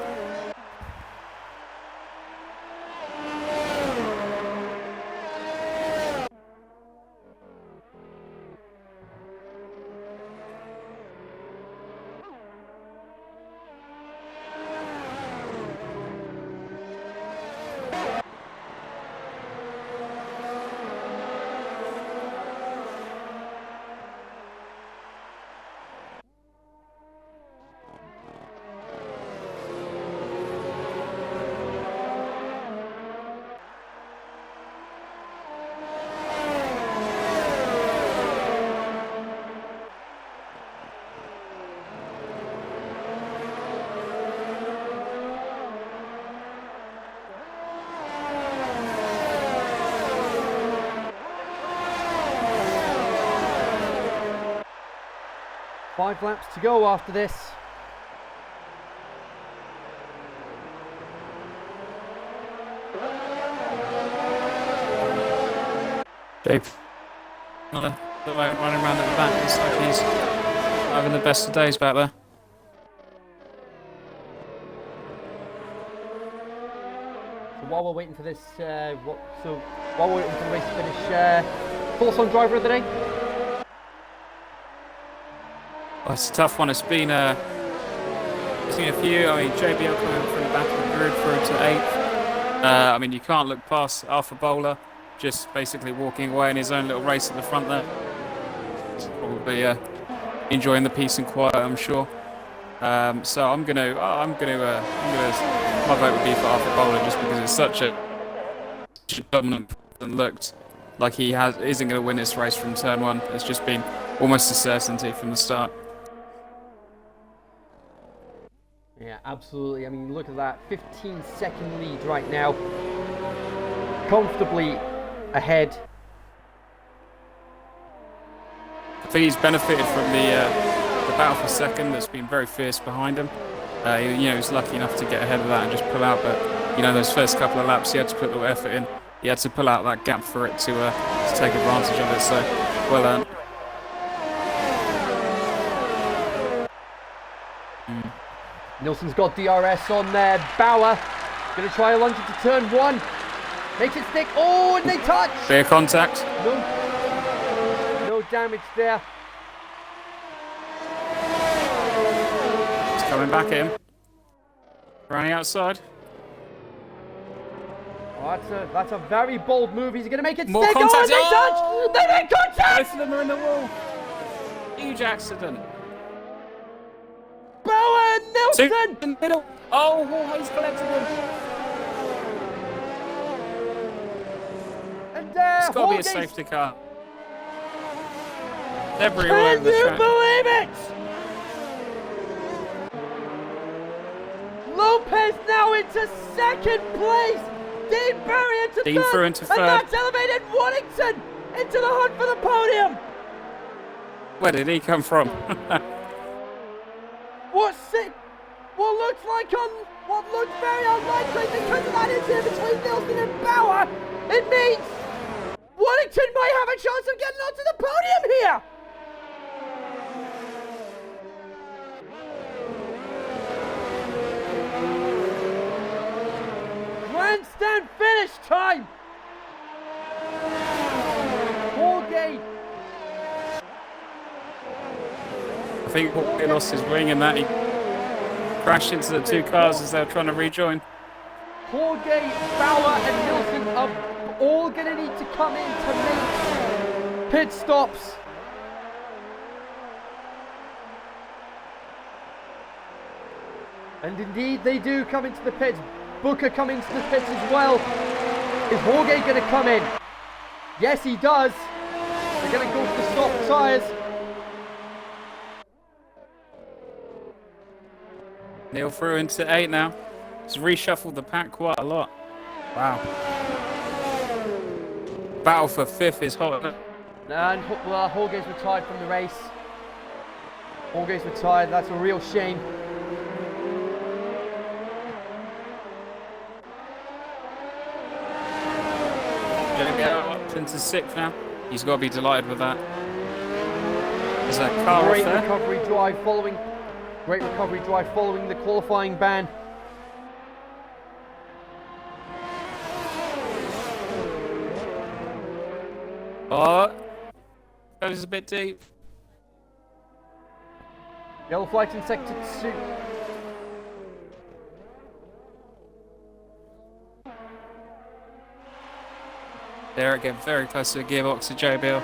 Speaker 1: Five laps to go after this.
Speaker 2: Jake, running around at the back, looks like he's having the best of days back there.
Speaker 1: So while we're waiting for this, while we're waiting for the race to finish, thoughts on driver of the day?
Speaker 2: Well, it's a tough one. It's been seen a few. I mean, JBL coming from the back of the grid through to 8th. I mean, you can't look past Alpha Bowler, just basically walking away in his own little race at the front there. He's probably enjoying the peace and quiet, I'm sure. So my vote would be for Alpha Bowler just because it's such a dominant and looked like he isn't going to win this race from turn 1. It's just been almost a certainty from the start.
Speaker 1: Yeah, absolutely. I mean, look at that. 15-second lead right now. Comfortably ahead.
Speaker 2: I think he's benefited from the battle for second that's been very fierce behind him. He was lucky enough to get ahead of that and just pull out, but those first couple of laps he had to put a little effort in. He had to pull out that gap for it to take advantage of it, so well earned.
Speaker 1: Nilsson's got DRS on there. Bauer going to try a lunge into turn 1. Makes it stick. Oh, and they touch.
Speaker 2: Clear contact.
Speaker 1: No damage there.
Speaker 2: He's coming back in. Running outside.
Speaker 1: Oh, that's a very bold move. He's going to make it
Speaker 2: More
Speaker 1: stick.
Speaker 2: contact.
Speaker 1: Oh, and they touch. They make contact.
Speaker 2: Both of them are in the wall. Huge accident.
Speaker 1: Bauer and Nilsson.
Speaker 2: In the middle. Oh, he's collected him.
Speaker 1: And
Speaker 2: It's got to be a safety car. Debris all over the
Speaker 1: Can you
Speaker 2: track.
Speaker 1: believe it? Lopez now into second place. Dean Berry into
Speaker 2: Dean
Speaker 1: third.
Speaker 2: through into third.
Speaker 1: And that's elevated Waddington into the hunt for the podium.
Speaker 2: Where did he come from?
Speaker 1: What looks very unlikely because of that incident between Nilsson and Bauer. It means Waddington might have a chance of getting onto the podium here. Grandstand finish time. Holgate.
Speaker 2: I think he lost his wing in that. He crashed into the two cars as they were trying to rejoin.
Speaker 1: Holgate, Bauer and Nilsson are all going to need to come in to make pit stops. And indeed they do come into the pits. Booker coming into the pits as well. Is Holgate going to come in? Yes, he does. They're going to go for the soft tyres.
Speaker 2: Neil through into 8 now. He's reshuffled the pack quite a lot. Wow. Battle for 5th is hot.
Speaker 1: And Holgate's retired from the race. Holgate's retired. That's a real shame.
Speaker 2: Into 6th now. He's got to be delighted with that. Is that car
Speaker 1: Great
Speaker 2: off there?
Speaker 1: recovery drive following the qualifying ban.
Speaker 2: Oh, that was a bit deep.
Speaker 1: Yellow flag in sector 2.
Speaker 2: There again, very close to the gearbox of JBL.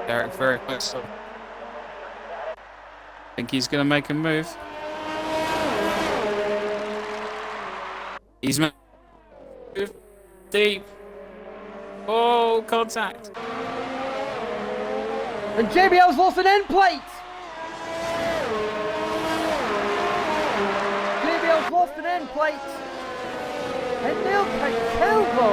Speaker 2: Derek very close. I think he's going to make a move. He's made deep. Oh, contact.
Speaker 1: And JBL's lost an end plate. JBL's lost plate. And Neil Paitelbo.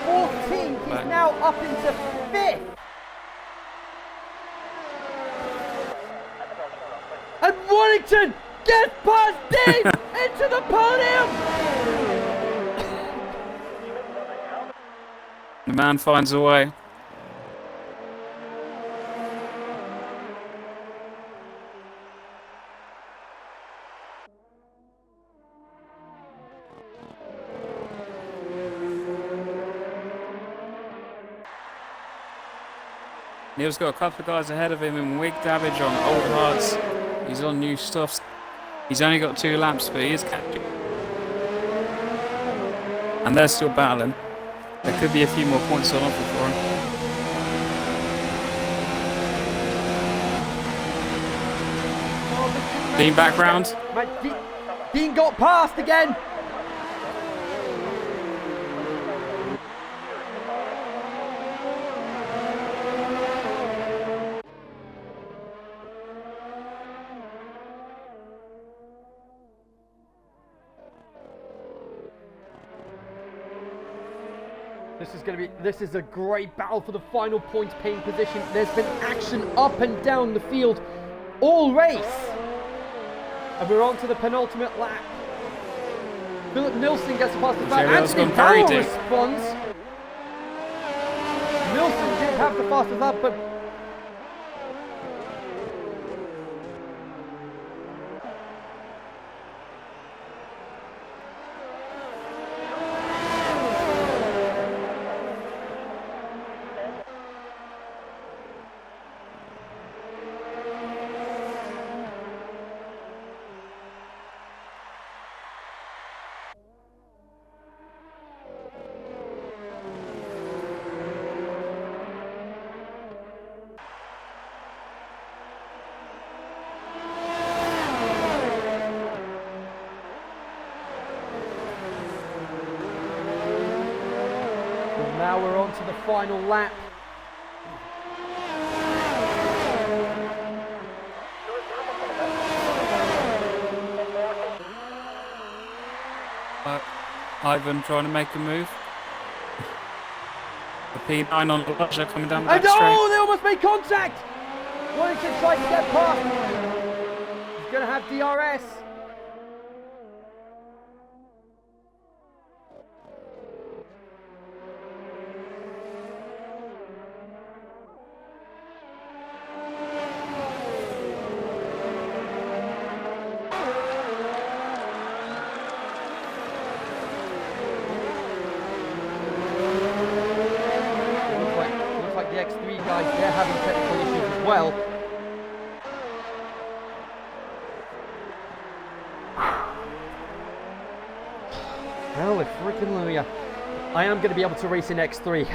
Speaker 1: 14th, he's now up into 5th. And Warrington gets past Dave into the podium.
Speaker 2: The man finds a way. Neil's got a couple of guys ahead of him in wig damage on old hards. He's on new stuff. He's only got 2 laps, but he is catching. And they're still battling. There could be a few more points on offer for him. Dean back round.
Speaker 1: Dean got past again. This is a great battle for the final points paying position. There's been action up and down the field all race. And we're on to the penultimate lap. Philip Nilsson gets past the back. Anthony Barrow responds. Nilsson did have the fastest lap, but now we're on to the final lap.
Speaker 2: Ivan trying to make a move. The P9 on the Elijah coming down the back
Speaker 1: And
Speaker 2: straight.
Speaker 1: oh, they almost made contact! Warrington tried to get past. He's going to have DRS. Looks like the X3 guys, they're having technical issues as well. Holy freaking Luya. I am going to be able to race in X3.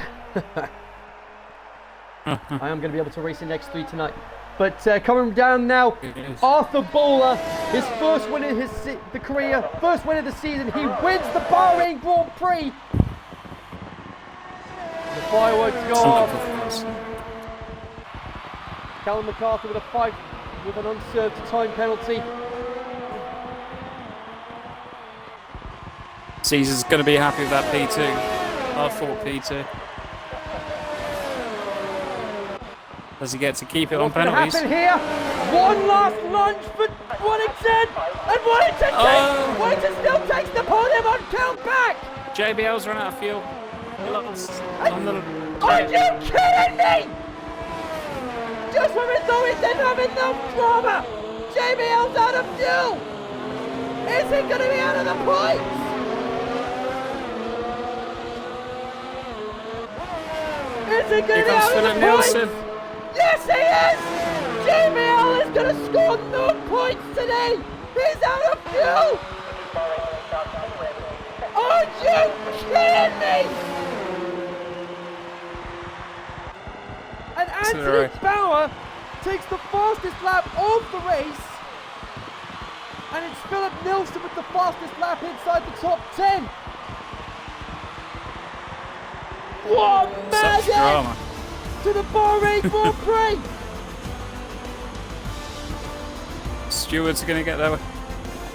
Speaker 1: I am going to be able to race in X3 tonight. But coming down now, Arthur Bowler, his first win in the career, first win of the season. He wins the Bahrain Grand Prix. The fireworks go off. Callum MacArthur with an unserved time penalty.
Speaker 2: Caesar's going to be happy with that P2. R4 P2. Does he get to keep it on penalties?
Speaker 1: What's going to happen here? One last lunge for Warrington! And Warrington still takes the podium on count back!
Speaker 2: JBL's run out of fuel.
Speaker 1: Are you kidding me? Just when we thought we didn't have enough drama, JBL's out of fuel! Is he going to be out of the points? Is he going to be out of the points? Yes, he is! JBL is going to score no points today! He's out of fuel! Are you kidding me? And Anthony Bauer takes the fastest lap of the race. And it's Philip Nilsson with the fastest lap inside the top 10. What magic to the Bahrain Grand Prix!
Speaker 2: stewards are going to get their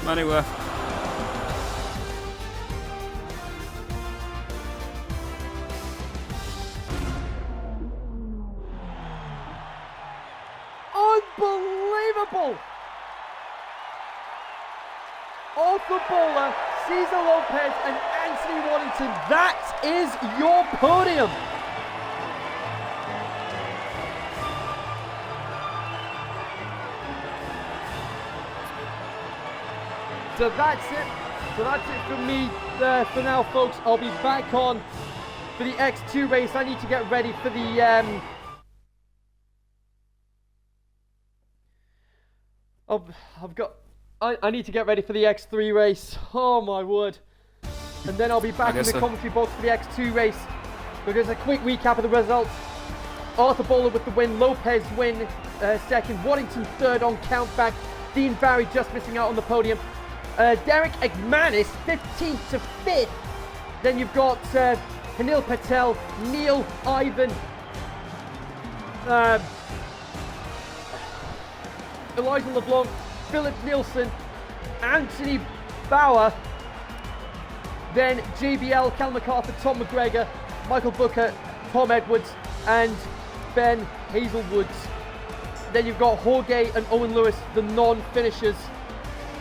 Speaker 2: money worth.
Speaker 1: Unbelievable! Arthur Bowler, Cesar Lopez, and Anthony Waddington. That is your podium. So that's it. So that's it from me for now, folks. I'll be back on for the X2 race. I need to get ready for the I need to get ready for the X3 race. Oh my word. And then I'll be back in the commentary box for the X2 race. But there's a quick recap of the results. Arthur Bowler with the win, Lopez win second, Waddington third on countback, Dean Barry just missing out on the podium. Derek Egmanis 15th to 5th. Then you've got Hanil Patel, Neil Ivan, Elijah LeBlanc, Philip Nielsen, Anthony Bauer, then JBL, Cal MacArthur, Tom McGregor, Michael Booker, Tom Edwards, and Ben Hazelwoods. Then you've got Jorge and Owen Lewis, the non-finishers.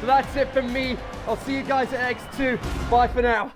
Speaker 1: So that's it from me. I'll see you guys at X2. Bye for now.